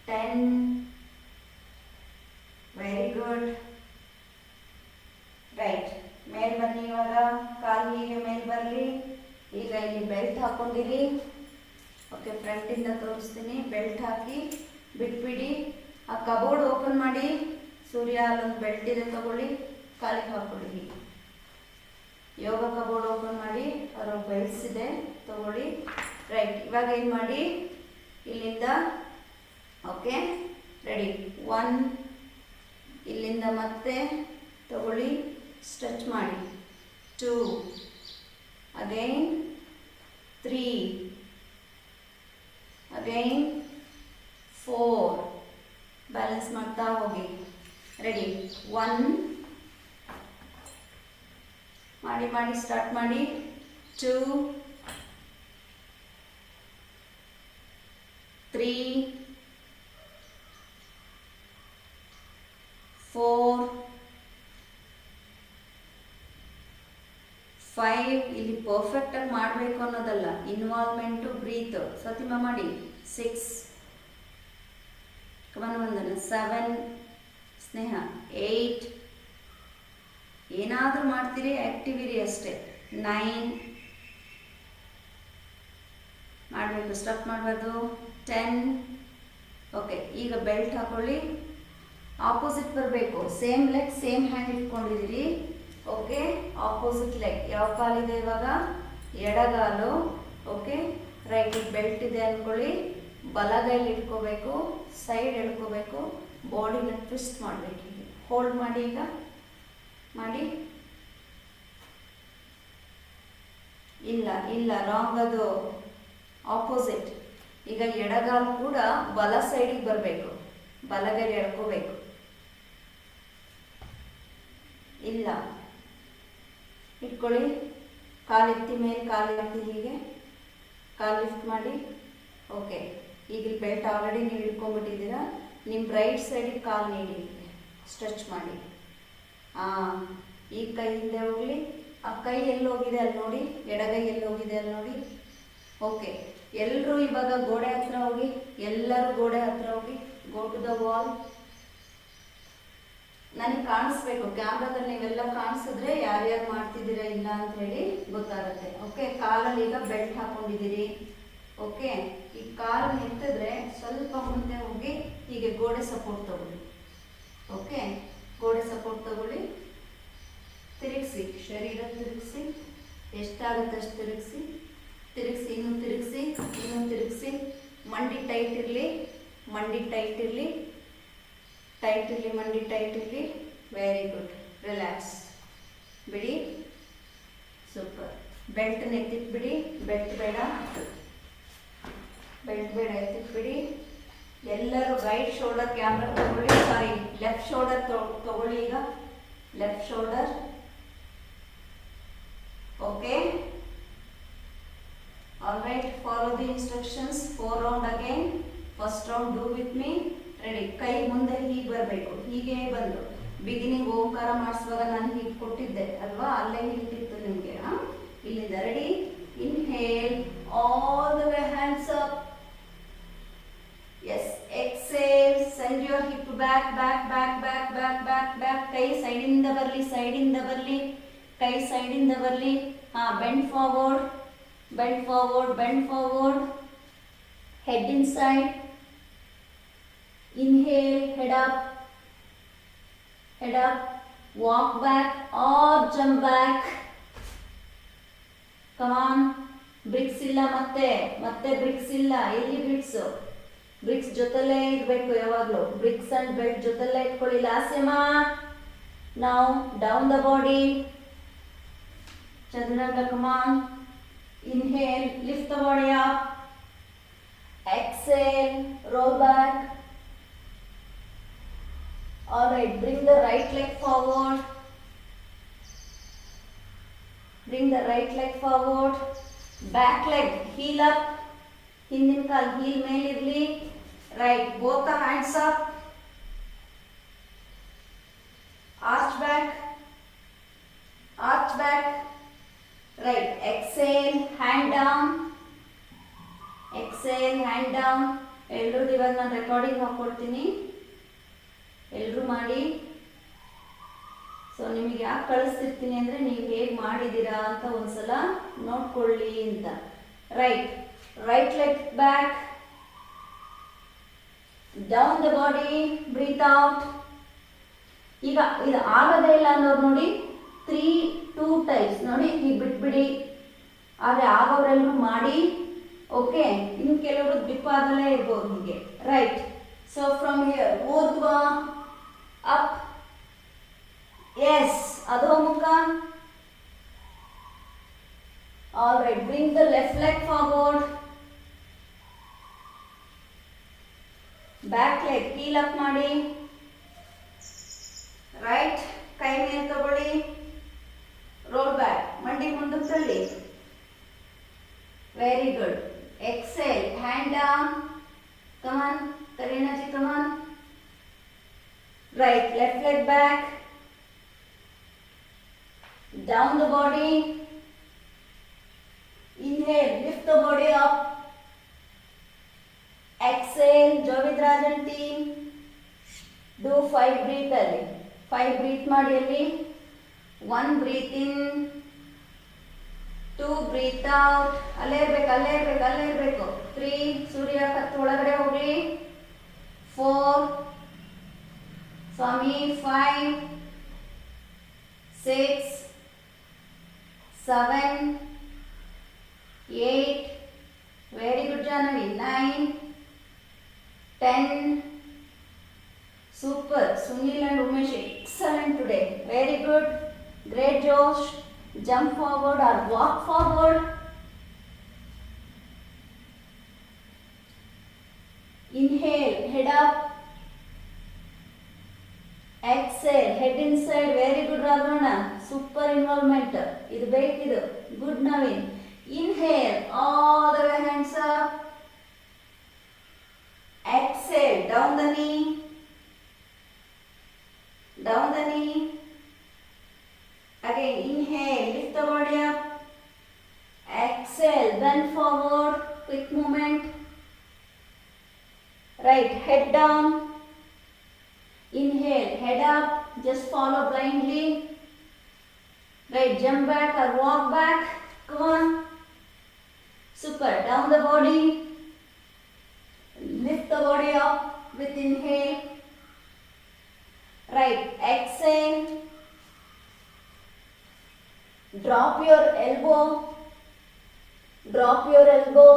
10. Very good. Right, ಮೇಲ್ ಬನ್ನಿ. ಇವಾಗ ಕಾಲು ಹೀಗೆ ಮೇಲ್ ಬರಲಿ. ಈಗ ಇಲ್ಲಿ ಬೆಲ್ಟ್ ಹಾಕೊಂಡಿರಿ. ಓಕೆ, ಫ್ರಂಟಿಂದ ತೋರಿಸ್ತೀನಿ. ಬೆಲ್ಟ್ ಹಾಕಿ ಬಿಟ್ಬಿಡಿ. ಆ ಕಬೋರ್ಡ್ ಓಪನ್ ಮಾಡಿ. ಸೂರ್ಯ ಅಲ್ಲೊಂದು ಬೆಲ್ಟ್ ಇದೆ, ತಗೊಳ್ಳಿ, ಕಾಲಿಗೆ ಹಾಕೊಳ್ಳಿ. ಹೀಗೆ ಯೋಗ ಕಬೋರ್ಡ್ ಓಪನ್ ಮಾಡಿ, ಅದರ ಬೆಲ್ಟ್ಸ್ ಇದೆ, ತಗೊಳ್ಳಿ. ರೈಟ್, ಇವಾಗ ಏನು ಮಾಡಿ, ಇಲ್ಲಿಂದ ಓಕೆ ರೆಡಿ. 1 ಇಲ್ಲಿಂದ ಮತ್ತೆ ತಗೊಳ್ಳಿ, ಸ್ಟ್ರೆಚ್ ಮಾಡಿ. 2 ಅಗೈನ್, 3 ಅಗೈನ್, 4 ಬ್ಯಾಲೆನ್ಸ್ ಮಾಡ್ತಾ ಹೋಗಿ. ರೆಡಿ. 1 ಮಾಡಿ ಸ್ಟಾರ್ಟ್ ಮಾಡಿ. 2 3 4 5. ಇಲ್ಲಿ ಪರ್ಫೆಕ್ಟ್ ಆಗಿ ಮಾಡಬೇಕು ಅನ್ನೋದಲ್ಲ, ಇನ್ವಾಲ್ವ್ಮೆಂಟು ಬ್ರೀತ್. ಸತಿಮಾ ಮಾಡಿ. 6 ವಂದನ. 7 ಸ್ನೇಹ. 8 ಏನಾದರೂ ಮಾಡ್ತೀರಿ, ಆ್ಯಕ್ಟಿವ್ ಇರಿ ಅಷ್ಟೇ. 9 ಮಾಡಬೇಕು, ಸ್ಟಾಪ್ ಮಾಡಬಾರ್ದು. 10. ಓಕೆ, ಈಗ ಬೆಲ್ಟ್ ಹಾಕೊಳ್ಳಿ. ಆಪೋಸಿಟ್ ಬರಬೇಕು. ಸೇಮ್ ಲೆಗ್ ಸೇಮ್ ಹ್ಯಾಂಡ್ ಇಟ್ಕೊಂಡಿದ್ದೀರಿ. Okay, opposite leg. ಯಾವ ಕಾಲಿದೆ ಇವಾಗ? ಎಡಗಾಲು. Okay, right. ಬೆಲ್ಟ್ ಇದೆ ಅಂದ್ಕೊಳ್ಳಿ, ಬಲಗೈಲಿ ಇಟ್ಕೋಬೇಕು, ಸೈಡ್ ಎಳ್ಕೋಬೇಕು, ಬಾಡಿನ ಟ್ವಿಸ್ಟ್ ಮಾಡಬೇಕು. ಹೋಲ್ಡ್ ಮಾಡಿ. ಈಗ ಮಾಡಿ. ಇಲ್ಲ ರಾಂಗ್, ಅದು ಆಪೋಸಿಟ್. ಈಗ ಎಡಗಾಲು ಕೂಡ ಬಲ ಸೈಡಿಗೆ ಬರಬೇಕು, ಬಲಗೈಲಿ ಎಳ್ಕೋಬೇಕು. ಇಲ್ಲ, ಇಟ್ಕೊಳ್ಳಿ. ಕಾಲೆತ್ತಿ ಮೇಲೆ ಕಾಲೆತ್ತಿ, ಹೀಗೆ ಕಾಲು ಲಿಫ್ಟ್ ಮಾಡಿ. ಓಕೆ, ಈಗ ಬೆಲ್ಟ್ ಆಲ್ರೆಡಿ ನೀವು ಇಟ್ಕೊಂಡ್ಬಿಟ್ಟಿದ್ದೀರಾ. ನಿಮ್ಮ ರೈಟ್ ಸೈಡಿಗೆ ಕಾಲು ನೀಡಿ, ಸ್ಟ್ರೆಚ್ ಮಾಡಿ. ಈ ಕೈ ಹಿಂದೆ ಹೋಗಲಿ. ಆ ಕೈ ಎಲ್ಲಿ ಹೋಗಿದೆ ಅಲ್ಲಿ ನೋಡಿ, ಎಡಗೈ ಎಲ್ಲಿ ಹೋಗಿದೆ ಅಲ್ಲಿ ನೋಡಿ. ಓಕೆ, ಎಲ್ಲರೂ ಇವಾಗ ಗೋಡೆ ಹತ್ರ ಹೋಗಿ, ಎಲ್ಲರೂ ಗೋಡೆ ಹತ್ರ ಹೋಗಿ. Go to the wall. ನನಗೆ ಕಾಣಿಸ್ಬೇಕು, ಕ್ಯಾಮ್ರಾದಲ್ಲಿ ನೀವೆಲ್ಲ ಕಾಣಿಸಿದ್ರೆ ಯಾರ್ಯಾರು ಮಾಡ್ತಿದ್ದೀರಾ ಇಲ್ಲ ಅಂತ ಹೇಳಿ ಗೊತ್ತಾಗುತ್ತೆ. ಓಕೆ, ಕಾಲಲ್ಲಿ ಈಗ ಬೆಲ್ಟ್ ಹಾಕೊಂಡಿದ್ದೀರಿ. ಓಕೆ, ಈ ಕಾಲು ನಿಂತಿದ್ರೆ ಸ್ವಲ್ಪ ಮುಂದೆ ಹೋಗಿ ಹೀಗೆ ಗೋಡೆ ಸಪೋರ್ಟ್ ತಗೊಳ್ಳಿ. ಓಕೆ, ಗೋಡೆ ಸಪೋರ್ಟ್ ತಗೊಳ್ಳಿ. ತಿರುಗಿಸಿ, ಶರೀರ ತಿರುಗಿಸಿ, ಎಷ್ಟಾಗುತ್ತೆ ಅಷ್ಟು ತಿರುಗಿಸಿ. ಇನ್ನೂ ತಿರುಗಿಸಿ. ಮಂಡಿ ಟೈಟ್ ಇರಲಿ, ಮಂಡಿ ಟೈಟ್ ಇರಲಿ. Very good. ರಿಲ್ಯಾಕ್ಸ್. ಬಿಡಿ. ಸೂಪರ್. ಬೆಲ್ಟ್ ಎತ್ತಿಟ್ಬಿಡಿ. ಬೆಲ್ಟ್ ಬೇಡ, ಎತ್ತಿಟ್ಬಿಡಿ. ಎಲ್ಲರೂ ರೈಟ್ ಶೋಲ್ಡರ್ ಕ್ಯಾಮ್ರಾ ತಗೊಳ್ಳಿ. ಸಾರಿ, ಲೆಫ್ಟ್ ಶೋಲ್ಡರ್ ತಗೊಳ್ಳಿ. ಈಗ left shoulder. Okay, all right. Follow the instructions. 4 round again. First round do with me. Ready. ಕೈ ಮುಂದೆ ಹೀಗೆ ಬರಬೇಕು, ಹೀಗೆ ಬಂದು. ಬಿಗಿನಿಂಗ್ ಓಂಕಾರ ಮಾಡಿಸುವಾಗ ನಾನು ಹೀಗೆ ಕೊಟ್ಟಿದ್ದೆ ಅಲ್ವಾ, ಅಲ್ಲೇ ಹಿಟ್ಟಿತ್ತು ನಿಮಗೆ. ಇಲ್ಲಿಂದ ready. Inhale, all the way hands up. Yes. Exhale, send your hip back. ಕೈ ಸೈಡಿಂದ ಬರಲಿ. ಕೈ ಸೈಡಿಂದ ಬರಲಿ. Bend forward. Head inside. Inhale, head up. Walk back or jump back. Come on. Bricks ಇಲ್ಲ, ಮತ್ತೆ bricks ಇಲ್ಲ. ಎಲ್ಲಿ ಬ್ರಿಕ್ಸ್ ಜೊತೆಲೇ ಇರಬೇಕು ಯಾವಾಗಲೂ. ಬ್ರಿಕ್ಸ್ ಅಂಡ್ ಬೆಲ್ಟ್ ಜೊತೆಲೇ ಇಟ್ಕೊಳ್ಳಿ. ಲಾಸ್ಯಮಾ. Now down the body. ಚಂದ್ರಗ, come on. Inhale, lift the body up. Exhale, roll back. All right, bring the right leg forward. Back leg, heel up. ಹಿಂದಿನ ಕಾಲು heel ಮೇಲಿರಲಿ. Right, both the hands up. Arch back. Right, exhale, hand down. ಎಲ್ಲರೂ ಇವಾಗ ನಾನು recording ಹಾಕೊಡ್ತೀನಿ, ಎಲ್ಲರೂ ಮಾಡಿ. So ನಿಮಗೆ ಯಾಕೆ ಕಳಿಸ್ತಿರ್ತೀನಿ ಅಂದರೆ ನೀವು ಹೇಗೆ ಮಾಡಿದ್ದೀರಾ ಅಂತ ಒಂದ್ಸಲ ನೋಡ್ಕೊಳ್ಳಿ ಅಂತ. Right leg back, down the body, breathe out. ಈಗ ಇದು ಆಗದೇ ಇಲ್ಲ ಅನ್ನೋರು ನೋಡಿ, 2 ಟೈಪ್ಸ್ ನೋಡಿ, ಹೀಗೆ ಬಿಟ್ಬಿಡಿ. ಆದರೆ ಆಗೋರೆಲ್ಲರೂ ಮಾಡಿ. ಓಕೆ, ಇನ್ನು ಕೆಲವರು ಗ್ರಿಪ್ ಆಗಲೇ ಇರ್ಬೋದು ಹೀಗೆ. ರೈಟ್. ಸೊ ಫ್ರಮ್ ಹಿಯರ್ ಊರ್ಧ್ವ ಅಪ್. ಎಸ್, ಅಧೋಮುಖ. All right, bring the left leg forward. Back leg heel up ಮಾಡಿ. ರೈಟ್, ಕೈ ಮೇಲೆ ತಗೊಳ್ಳಿ. Roll back. ಕೂತ್ಕೊಳ್ಳಿ. Very good. Excel. Hand down. Come on Kareenaji, come on. Right. Left leg back. Down the body. Inhale, lift the body up. Exhale, Jovid Rajan team. Do 5 breath ಅಲ್ಲಿ. 5 breath ಮಾಡಿ ಅಲ್ಲಿ. 1 breath in. 2 breath out. ಅಲ್ಲೇ ಇರಬೇಕು. 3 ಸೂರ್ಯ ಕತ್ತು ಒಳಗಡೆ ಹೋಗ್ಲಿ. 4 ಸ್ವಾಮಿ. 5 6 7 8 very good Jahnavi. 9 10 super. Sunil and Umesh excellent today. Very good. Great Josh. Jump forward or walk forward. Inhale, head up. Exhale, head inside. Very good Ravana. Super involvement. Idu bekidu. Good Naveen. Inhale, all the way hands up. Exhale, down the knee. Down the knee. Again, inhale, lift the body up. Exhale, bend forward. Quick movement. Right, head down. Inhale, head up. Just follow blindly. Right, jump back or walk back. Come on. Super. Down the body. Lift the body up with inhale. Right. Exhale. Drop your elbow. Drop your elbow.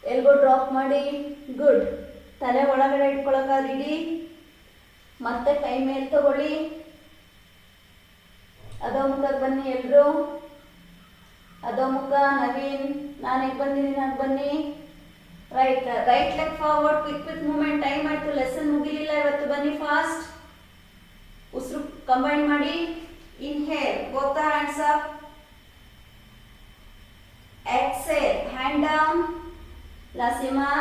Elbow drop ಮಾಡಿ. Good. ತಲೆ ಒಳಗಡೆ ಇಟ್ಕೊಳ್ಳೋಕ್ಕಾಗಿಡಿ. ಮತ್ತೆ ಕೈ ಮೇಲೆ ತಗೊಳ್ಳಿ. ಅಧೋಮುಖಕ್ಕೆ ಬನ್ನಿ ಎಲ್ಲರೂ. ಅಧೋಮುಖ. ನವೀನ್, ನಾನು ಬಂದಿದ್ದೀನಿ, ನಾನು ಬನ್ನಿ. Right leg forward. Quick movement. Time ಆಯಿತು, ಲೆಸನ್ ಮುಗಿಲಿಲ್ಲ ಇವತ್ತು. ಬನ್ನಿ ಫಾಸ್ಟ್. ಉಸಿರು ಕಂಬೈನ್ ಮಾಡಿ. Inhale, both the hands up. Exhale, hand down. Lasima.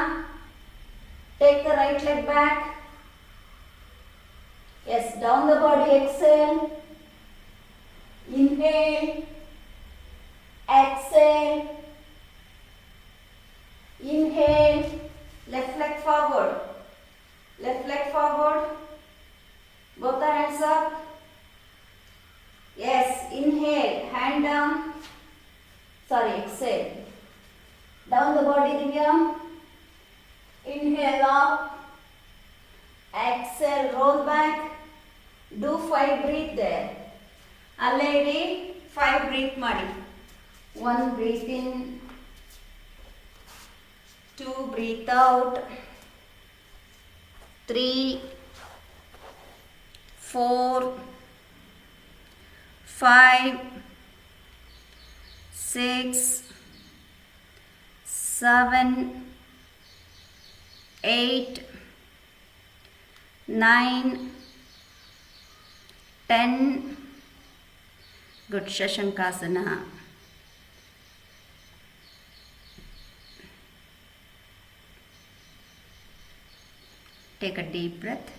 Take the right leg back. Yes, down the body. Exhale. Inhale. Exhale. Inhale. Left leg forward. Left leg forward. Both the hands up. Yes, inhale. Hand down. Sorry, exhale. Down the body, Divya. Inhale up. Exhale, roll back. Do 5 breath there. ಅಲ್ಲೇ ಇಡಿ. 5 breath ಮಾಡಿ. 1 breath in. 2 breath out. 3 4 5 6 7 8 9 10 Good. Shashankasana. Take a deep breath.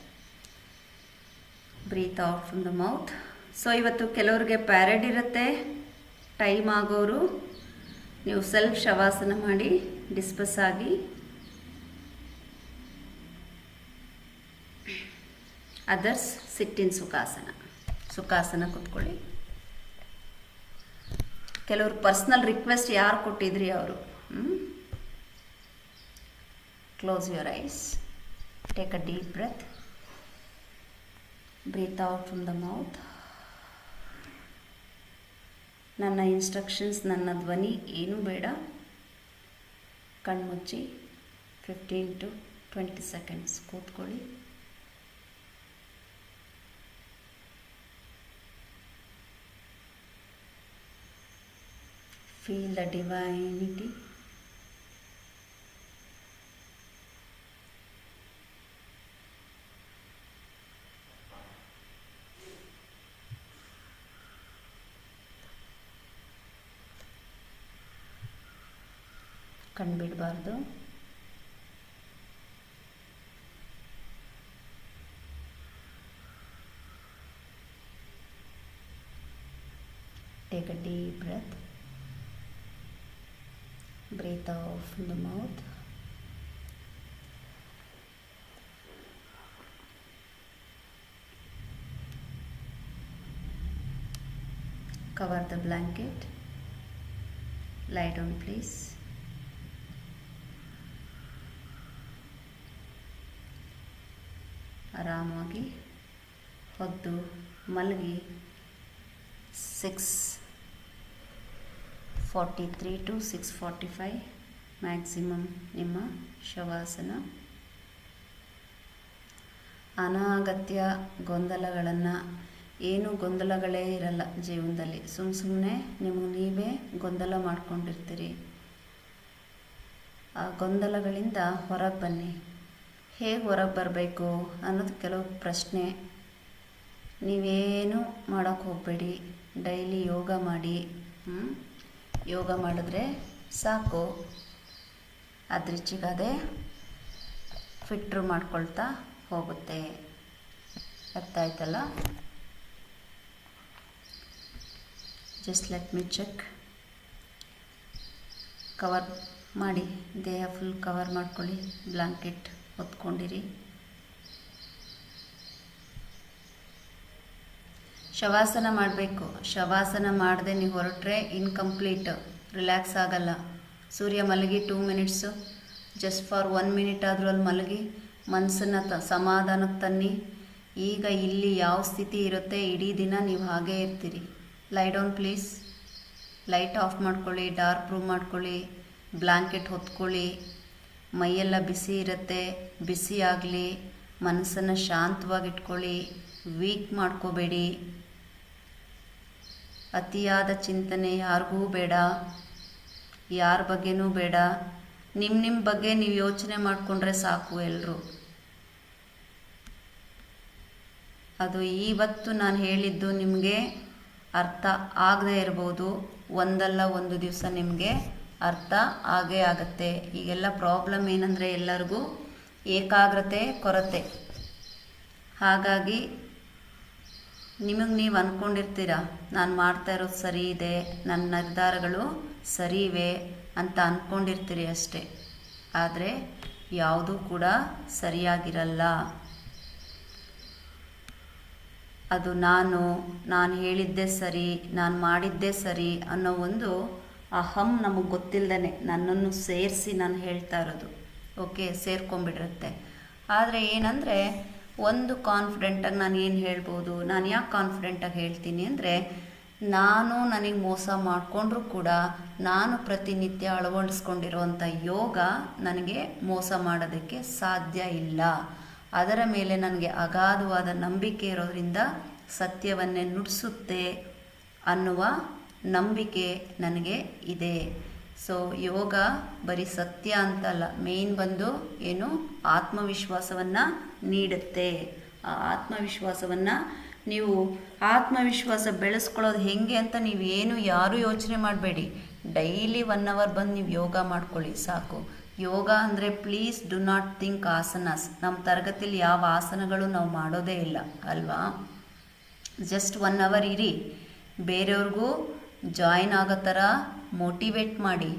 Breathe out from the mouth. So ಇವತ್ತು ಕೆಲವ್ರಿಗೆ ಪ್ಯಾರಡ್ ಇರುತ್ತೆ. Time ಆಗೋರು ನೀವು self shavasana ಮಾಡಿ ಡಿಸ್ಪಸ್ ಆಗಿ. Others ಸಿಟ್ ಇನ್ ಸುಖಾಸನ. ಸುಖಾಸನ ಕೂತ್ಕೊಳ್ಳಿ. ಕೆಲವರು ಪರ್ಸ್ನಲ್ ರಿಕ್ವೆಸ್ಟ್ ಯಾರು ಕೊಟ್ಟಿದ್ರಿ ಅವರು. Close your eyes. Take a deep breath. Breathe out from the mouth. ನನ್ನ ಇನ್ಸ್ಟ್ರಕ್ಷನ್ಸ್, ನನ್ನ ಧ್ವನಿ ಏನೂ ಬೇಡ. ಕಣ್ಮುಚ್ಚಿ 15 to 20 seconds ಕೂತ್ಕೊಳ್ಳಿ. Feel the divinity. ಕಣ್ಬಿಡಬಾರ್ದು. Take a deep breath. Breathe out from the mouth. Cover the blanket. Lie down, please. ಆರಾಮಾಗಿ ಹೊದ್ದು ಮಲಗಿ. 6:43 to 6:45 maximum ನಿಮ್ಮ ಶವಾಸನ. ಅನಾಗತ್ಯ ಗೊಂದಲಗಳನ್ನು, ಏನು ಗೊಂದಲಗಳೇ ಇರಲ್ಲ ಜೀವನದಲ್ಲಿ. ಸುಮ್ಮನೆ ನಿಮಗೆ ನೀವೇ ಗೊಂದಲ ಮಾಡ್ಕೊಂಡಿರ್ತೀರಿ. ಆ ಗೊಂದಲಗಳಿಂದ ಹೊರಗೆ ಬನ್ನಿ. ಹೇಗೆ ಹೊರಗೆ ಬರಬೇಕು ಅನ್ನೋದು ಕೆಲವು ಪ್ರಶ್ನೆ. ನೀವೇನು ಮಾಡೋಕ್ಕೆ ಹೋಗಬೇಡಿ. ಡೈಲಿ ಯೋಗ ಮಾಡಿ. ಯೋಗ ಮಾಡಿದ್ರೆ ಸಾಕು, ಅದೃಚ್ಚಿಗದೆ ಫಿಟ್ರು ಮಾಡ್ಕೊಳ್ತಾ ಹೋಗುತ್ತೆ. ಅರ್ಥ ಆಯ್ತಲ್ಲ? Just let me check. Cover ಮಾಡಿ, ದೇಹ ಫುಲ್ ಕವರ್ ಮಾಡ್ಕೊಳ್ಳಿ. ಬ್ಲಾಂಕೆಟ್ ಹೊತ್ಕೊಂಡಿರಿ. ಶವಾಸನ ಮಾಡಬೇಕು. ಶವಾಸನ ಮಾಡದೆ ನೀವು ಹೊರಟ್ರೆ ಇನ್ಕಂಪ್ಲೀಟ್, ರಿಲ್ಯಾಕ್ಸ್ ಆಗಲ್ಲ. ಸೂರ್ಯ ಮಲಗಿ 2 ಮಿನಿಟ್ಸು, ಜಸ್ಟ್ ಫಾರ್ 1 ಮಿನಿಟ್ ಆದರೂ ಅಲ್ಲಿ ಮಲಗಿ ಮನಸ್ಸನ್ನು ಸಮಾಧಾನಕ್ಕೆ ತನ್ನಿ. ಈಗ ಇಲ್ಲಿ ಯಾವ ಸ್ಥಿತಿ ಇರುತ್ತೆ ಇಡೀ ದಿನ ನೀವು ಹಾಗೇ ಇರ್ತೀರಿ. ಲೈ ಡೌನ್ ಪ್ಲೀಸ್. ಲೈಟ್ ಆಫ್ ಮಾಡ್ಕೊಳ್ಳಿ, ಡಾರ್ಕ್ ರೂಮ್ ಮಾಡ್ಕೊಳ್ಳಿ, ಬ್ಲ್ಯಾಂಕೆಟ್ ಹೊತ್ಕೊಳ್ಳಿ. ಮೈಯೆಲ್ಲ ಬಿಸಿ ಇರುತ್ತೆ, ಬಿಸಿ ಆಗಲಿ. ಮನಸ್ಸನ್ನು ಶಾಂತವಾಗಿಟ್ಕೊಳ್ಳಿ. ವೀಕ್ ಮಾಡ್ಕೋಬೇಡಿ. ಅತಿಯಾದ ಚಿಂತನೆ ಯಾರಿಗೂ ಬೇಡ, ಯಾರ ಬಗ್ಗೆನೂ ಬೇಡ. ನಿಮ್ಮ ಬಗ್ಗೆ ನೀವು ಯೋಚನೆ ಮಾಡಿಕೊಂಡ್ರೆ ಸಾಕು ಎಲ್ಲರೂ. ಅದು ಇವತ್ತು ನಾನು ಹೇಳಿದ್ದು ನಿಮಗೆ ಅರ್ಥ ಆಗದೇ ಇರ್ಬೋದು. ಒಂದಲ್ಲ ಒಂದು ದಿವಸ ನಿಮಗೆ ಅರ್ಥ ಆಗೇ ಆಗುತ್ತೆ. ಈಗೆಲ್ಲ ಪ್ರಾಬ್ಲಮ್ ಏನಂದರೆ ಎಲ್ಲರಿಗೂ ಏಕಾಗ್ರತೆ ಕೊರತೆ. ಹಾಗಾಗಿ ನಿಮಗೆ ನೀವು ಅಂದ್ಕೊಂಡಿರ್ತೀರ, ನಾನು ಮಾಡ್ತಾ ಇರೋದು ಸರಿ ಇದೆ, ನನ್ನ ನಿರ್ಧಾರಗಳು ಸರಿ ಇವೆ ಅಂತ ಅಂದ್ಕೊಂಡಿರ್ತೀರಿ ಅಷ್ಟೇ. ಆದರೆ ಯಾವುದೂ ಕೂಡ ಸರಿಯಾಗಿರಲ್ಲ. ಅದು ನಾನು ಹೇಳಿದ್ದೇ ಸರಿ, ನಾನು ಮಾಡಿದ್ದೇ ಸರಿ ಅನ್ನೋ ಒಂದು ಅಹಂ ನಮಗೆ ಗೊತ್ತಿಲ್ಲದೇ ನನ್ನನ್ನು ಸೇರಿಸಿ ನಾನು ಹೇಳ್ತಾ ಇರೋದು. ಓಕೆ, ಸೇರ್ಕೊಂಡ್ಬಿಡಿರುತ್ತೆ. ಆದರೆ ಏನಂದರೆ ಒಂದು ಕಾನ್ಫಿಡೆಂಟಾಗಿ ನಾನು ಏನು ಹೇಳ್ಬೋದು, ನಾನು ಯಾಕೆ ಕಾನ್ಫಿಡೆಂಟಾಗಿ ಹೇಳ್ತೀನಿ ಅಂದರೆ, ನನಗೆ ಮೋಸ ಮಾಡಿಕೊಂಡ್ರೂ ಕೂಡ ನಾನು ಪ್ರತಿನಿತ್ಯ ಅಳವಡಿಸ್ಕೊಂಡಿರೋವಂಥ ಯೋಗ ನನಗೆ ಮೋಸ ಮಾಡೋದಕ್ಕೆ ಸಾಧ್ಯ ಇಲ್ಲ. ಅದರ ಮೇಲೆ ನನಗೆ ಅಗಾಧವಾದ ನಂಬಿಕೆ ಇರೋದ್ರಿಂದ ಸತ್ಯವನ್ನೇ ನುಡಿಸುತ್ತೆ ಅನ್ನುವ ನಂಬಿಕೆ ನನಗೆ ಇದೆ. ಸೊ ಯೋಗ ಬರೀ ಸತ್ಯ ಅಂತಲ್ಲ, ಮೇಯ್ನ್ ಬಂದು ಏನು ಆತ್ಮವಿಶ್ವಾಸವನ್ನು ನೀಡುತ್ತೆ. ಆ ಆತ್ಮವಿಶ್ವಾಸವನ್ನು ನೀವು ಆತ್ಮವಿಶ್ವಾಸ ಬೆಳೆಸ್ಕೊಳ್ಳೋದು ಹೇಗೆ ಅಂತ ಯಾರೂ ಯೋಚನೆ ಮಾಡಬೇಡಿ. ಡೈಲಿ 1 hour ಬಂದು ನೀವು ಯೋಗ ಮಾಡ್ಕೊಳ್ಳಿ ಸಾಕು. ಯೋಗ ಅಂದರೆ please do not think asanas. ನಮ್ಮ ತರಗತಿಯಲ್ಲಿ ಯಾವ ಆಸನಗಳು ನಾವು ಮಾಡೋದೇ ಇಲ್ಲ ಅಲ್ವಾ. ಜಸ್ಟ್ 1 hour ಇರಿ, ಬೇರೆಯವ್ರಿಗೂ ಜಾಯಿನ್ ಆಗೋ ಥರ ಮೋಟಿವೇಟ್ ಮಾಡಿ.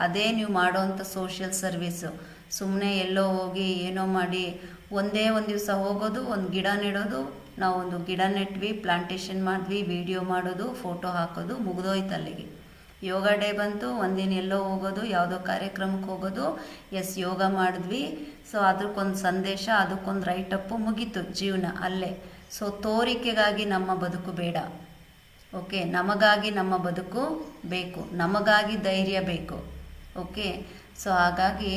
ಅದೇ ನೀವು ಮಾಡೋವಂಥ ಸೋಷಿಯಲ್ ಸರ್ವೀಸು. ಸುಮ್ಮನೆ ಎಲ್ಲೋ ಹೋಗಿ ಏನೋ ಮಾಡಿ ಒಂದೇ ಒಂದು ದಿವಸ ಹೋಗೋದು, ಒಂದು ಗಿಡ ನೆಡೋದು, ನಾವು ಒಂದು ಗಿಡ ನೆಟ್ವಿ, ಪ್ಲಾಂಟೇಶನ್ ಮಾಡಿದ್ವಿ, ವಿಡಿಯೋ ಮಾಡೋದು, ಫೋಟೋ ಹಾಕೋದು, ಮುಗಿದೋಯ್ತು ಅಲ್ಲಿಗೆ. ಯೋಗ ಡೇ ಬಂತು, ಒಂದಿನ ಎಲ್ಲೋ ಹೋಗೋದು, ಯಾವುದೋ ಕಾರ್ಯಕ್ರಮಕ್ಕೆ ಹೋಗೋದು, ಯೋಗ ಮಾಡಿದ್ವಿ, ಸೊ ಅದಕ್ಕೊಂದು ಸಂದೇಶ, ಅದಕ್ಕೊಂದು ರೈಟಪ್ಪು, ಮುಗೀತು ಜೀವನ ಅಲ್ಲೇ. ಸೊ ತೋರಿಕೆಗಾಗಿ ನಮ್ಮ ಬದುಕು ಬೇಡ. ಓಕೆ, ನಮಗಾಗಿ ನಮ್ಮ ಬದುಕು ಬೇಕು, ನಮಗಾಗಿ ಧೈರ್ಯ ಬೇಕು. ಓಕೆ, ಸೊ ಹಾಗಾಗಿ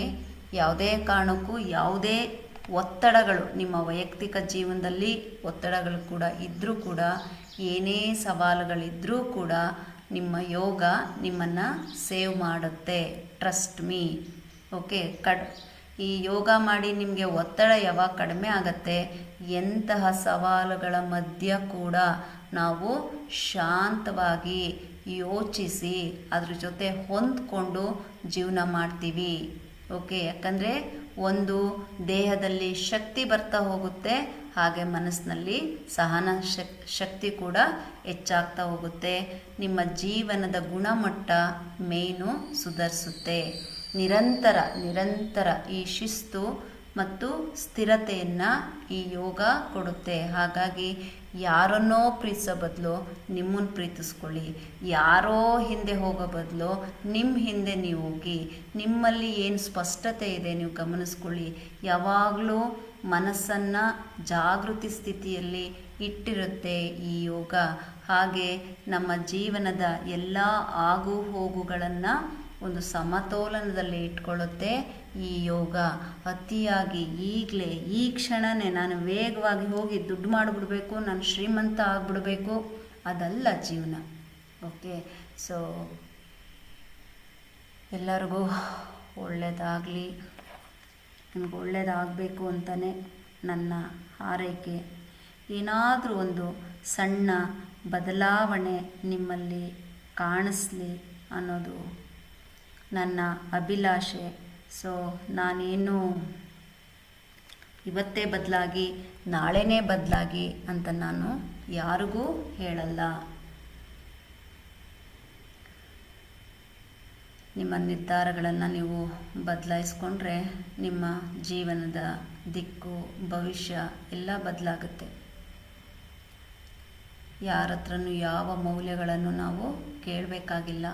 ಯಾವುದೇ ಕಾರಣಕ್ಕೂ ಯಾವುದೇ ಒತ್ತಡಗಳು ನಿಮ್ಮ ವೈಯಕ್ತಿಕ ಜೀವನದಲ್ಲಿ ಒತ್ತಡಗಳು ಕೂಡ ಇದ್ದರೂ ಕೂಡ, ಏನೇ ಸವಾಲುಗಳಿದ್ದರೂ ಕೂಡ ನಿಮ್ಮ ಯೋಗ ನಿಮ್ಮನ್ನು ಸೇವ್ ಮಾಡುತ್ತೆ. Trust me. ಓಕೆ, ಈ ಯೋಗ ಮಾಡಿ ನಿಮಗೆ ಒತ್ತಡ ಯಾವಾಗ ಕಡಿಮೆ ಆಗುತ್ತೆ, ಎಂತಹ ಸವಾಲುಗಳ ಮಧ್ಯ ಕೂಡ ನಾವು ಶಾಂತವಾಗಿ ಯೋಚಿಸಿ ಅದ್ರ ಜೊತೆ ಹೊಂದ್ಕೊಂಡು ಜೀವನ ಮಾಡ್ತೀವಿ. ಓಕೆ, ಯಾಕಂದರೆ ಒಂದು ದೇಹದಲ್ಲಿ ಶಕ್ತಿ ಬರ್ತಾ ಹೋಗುತ್ತೆ, ಹಾಗೆ ಮನಸ್ಸಿನಲ್ಲಿ ಸಹನ ಶಕ್ತಿ ಕೂಡ ಹೆಚ್ಚಾಗ್ತಾ ಹೋಗುತ್ತೆ. ನಿಮ್ಮ ಜೀವನದ ಗುಣಮಟ್ಟ ಮೇನು ಸುಧಾರಿಸುತ್ತೆ. ನಿರಂತರ ಈ ಶಿಸ್ತು ಮತ್ತು ಸ್ಥಿರತೆಯನ್ನು ಈ ಯೋಗ ಕೊಡುತ್ತೆ. ಹಾಗಾಗಿ ಯಾರನ್ನೋ ಪ್ರೀತಿಸೋ ಬದಲು ನಿಮ್ಮನ್ನು ಪ್ರೀತಿಸ್ಕೊಳ್ಳಿ. ಯಾರೋ ಹಿಂದೆ ಹೋಗೋ ಬದಲು ನಿಮ್ಮ ಹಿಂದೆ ನೀವು ಹೋಗಿ. ನಿಮ್ಮಲ್ಲಿ ಏನು ಸ್ಪಷ್ಟತೆ ಇದೆ ನೀವು ಗಮನಿಸ್ಕೊಳ್ಳಿ. ಯಾವಾಗಲೂ ಮನಸ್ಸನ್ನು ಜಾಗೃತಿ ಸ್ಥಿತಿಯಲ್ಲಿ ಇಟ್ಟಿರುತ್ತೆ ಈ ಯೋಗ. ಹಾಗೆ ನಮ್ಮ ಜೀವನದ ಎಲ್ಲ ಆಗು ಹೋಗುಗಳನ್ನು ಒಂದು ಸಮತೋಲನದಲ್ಲಿ ಇಟ್ಕೊಳ್ಳುತ್ತೆ ಈ ಯೋಗ. ಅತಿಯಾಗಿ ಈಗಲೇ ಈ ಕ್ಷಣನೇ ನಾನು ವೇಗವಾಗಿ ಹೋಗಿ ದುಡ್ಡು ಮಾಡಿಬಿಡ್ಬೇಕು, ನಾನು ಶ್ರೀಮಂತ ಆಗಿಬಿಡ್ಬೇಕು, ಅದಲ್ಲ ಜೀವನ. ಓಕೆ, ಸೊ ಎಲ್ಲರಿಗೂ ಒಳ್ಳೆಯದಾಗಲಿ. ನಿಮಗೆ ಒಳ್ಳೆಯದಾಗಬೇಕು ಅಂತಲೇ ನನ್ನ ಹಾರೈಕೆ. ಏನಾದರೂ ಒಂದು ಸಣ್ಣ ಬದಲಾವಣೆ ನಿಮ್ಮಲ್ಲಿ ಕಾಣಿಸ್ಲಿ ಅನ್ನೋದು ನನ್ನ ಅಭಿಲಾಷೆ. ಸೊ ನಾನೇನು ಇವತ್ತೇ ಬದಲಾಗಿ ನಾಳೆನೇ ಬದಲಾಗಿ ಅಂತ ನಾನು ಯಾರಿಗೂ ಹೇಳಲ್ಲ. ನಿಮ್ಮ ನಿರ್ಧಾರಗಳನ್ನು ನೀವು ಬದಲಾಯಿಸ್ಕೊಂಡ್ರೆ ನಿಮ್ಮ ಜೀವನದ ದಿಕ್ಕು ಭವಿಷ್ಯ ಎಲ್ಲ ಬದಲಾಗುತ್ತೆ. ಯಾರ ಹತ್ರನೂ ಯಾವ ಮೌಲ್ಯಗಳನ್ನು ನಾವು ಕೇಳಬೇಕಾಗಿಲ್ಲ.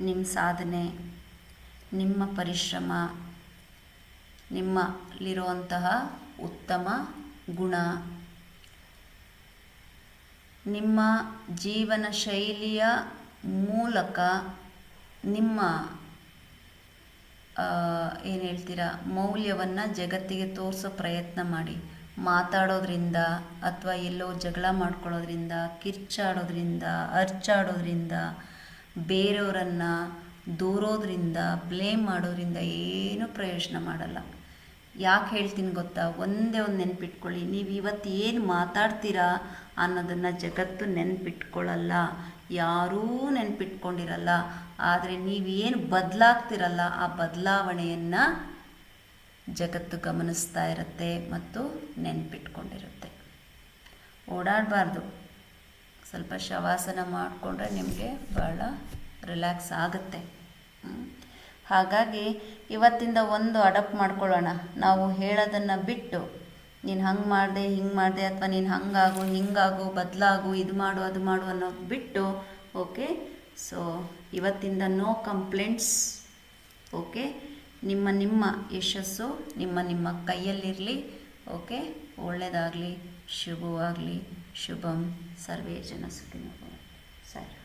ನಿಮ್ಮ ಸಾಧನೆ, ನಿಮ್ಮ ಪರಿಶ್ರಮ, ನಿಮ್ಮಲ್ಲಿರುವಂತಹ ಉತ್ತಮ ಗುಣ, ನಿಮ್ಮ ಜೀವನ ಶೈಲಿಯ ಮೂಲಕ ನಿಮ್ಮ ಏನು ಹೇಳ್ತೀರಾ ಮೌಲ್ಯವನ್ನು ಜಗತ್ತಿಗೆ ತೋರಿಸೋ ಪ್ರಯತ್ನ ಮಾಡಿ. ಮಾತಾಡೋದ್ರಿಂದ ಅಥವಾ ಎಲ್ಲೋ ಜಗಳ ಮಾಡ್ಕೊಳ್ಳೋದ್ರಿಂದ, ಕಿರ್ಚಾಡೋದ್ರಿಂದ, ಅರ್ಚಾಡೋದ್ರಿಂದ, ಬೇರೆಯವರನ್ನು ದೂರೋದ್ರಿಂದ, ಬ್ಲೇಮ್ ಮಾಡೋದ್ರಿಂದ ಏನೂ ಪ್ರಯೋಜನ ಮಾಡಲ್ಲ. ಯಾಕೆ ಹೇಳ್ತೀನಿ ಗೊತ್ತಾ? ಒಂದೇ ಒಂದು ನೆನ್ಪಿಟ್ಕೊಳ್ಳಿ, ನೀವು ಇವತ್ತು ಏನು ಮಾತಾಡ್ತೀರಾ ಅನ್ನೋದನ್ನು ಜಗತ್ತು ನೆನ್ಪಿಟ್ಕೊಳ್ಳಲ್ಲ, ಯಾರೂ ನೆನ್ಪಿಟ್ಕೊಂಡಿರಲ್ಲ. ಆದರೆ ನೀವೇನು ಬದಲಾಗ್ತಿರಲ್ಲ ಆ ಬದಲಾವಣೆಯನ್ನು ಜಗತ್ತು ಗಮನಿಸ್ತಾ ಇರುತ್ತೆ ಮತ್ತು ನೆನ್ಪಿಟ್ಕೊಂಡಿರುತ್ತೆ. ಓಡಾಡಬಾರ್ದು, ಸ್ವಲ್ಪ ಶವಾಸನ ಮಾಡಿಕೊಂಡ್ರೆ ನಿಮಗೆ ಭಾಳ ರಿಲ್ಯಾಕ್ಸ್ ಆಗುತ್ತೆ. ಹಾಗಾಗಿ ಇವತ್ತಿಂದ ಒಂದು ಅಡಾಪ್ಟ್ ಮಾಡ್ಕೊಳ್ಳೋಣ. ನಾವು ಹೇಳೋದನ್ನು ಬಿಟ್ಟು ನೀನು ಹಂಗೆ ಮಾಡಿದೆ ಹಿಂಗೆ ಮಾಡಿದೆ ಅಥವಾ ನೀನು ಹಂಗಾಗು ಹಿಂಗಾಗು ಬದಲಾಗು ಇದು ಮಾಡು ಅದು ಮಾಡು ಅನ್ನೋದು ಬಿಟ್ಟು, ಓಕೆ, ಸೊ ಇವತ್ತಿಂದ ನೋ ಕಂಪ್ಲೇಂಟ್ಸ್. ಓಕೆ, ನಿಮ್ಮ ಯಶಸ್ಸು ನಿಮ್ಮ ಕೈಯಲ್ಲಿರಲಿ. ಓಕೆ, ಒಳ್ಳೆಯದಾಗಲಿ, ಶುಭವಾಗಲಿ. ಶುಭಂ ಸರ್ವೇ ಜನ ಸುಖಿನೋ ಭವಂತು. ಸರಿ.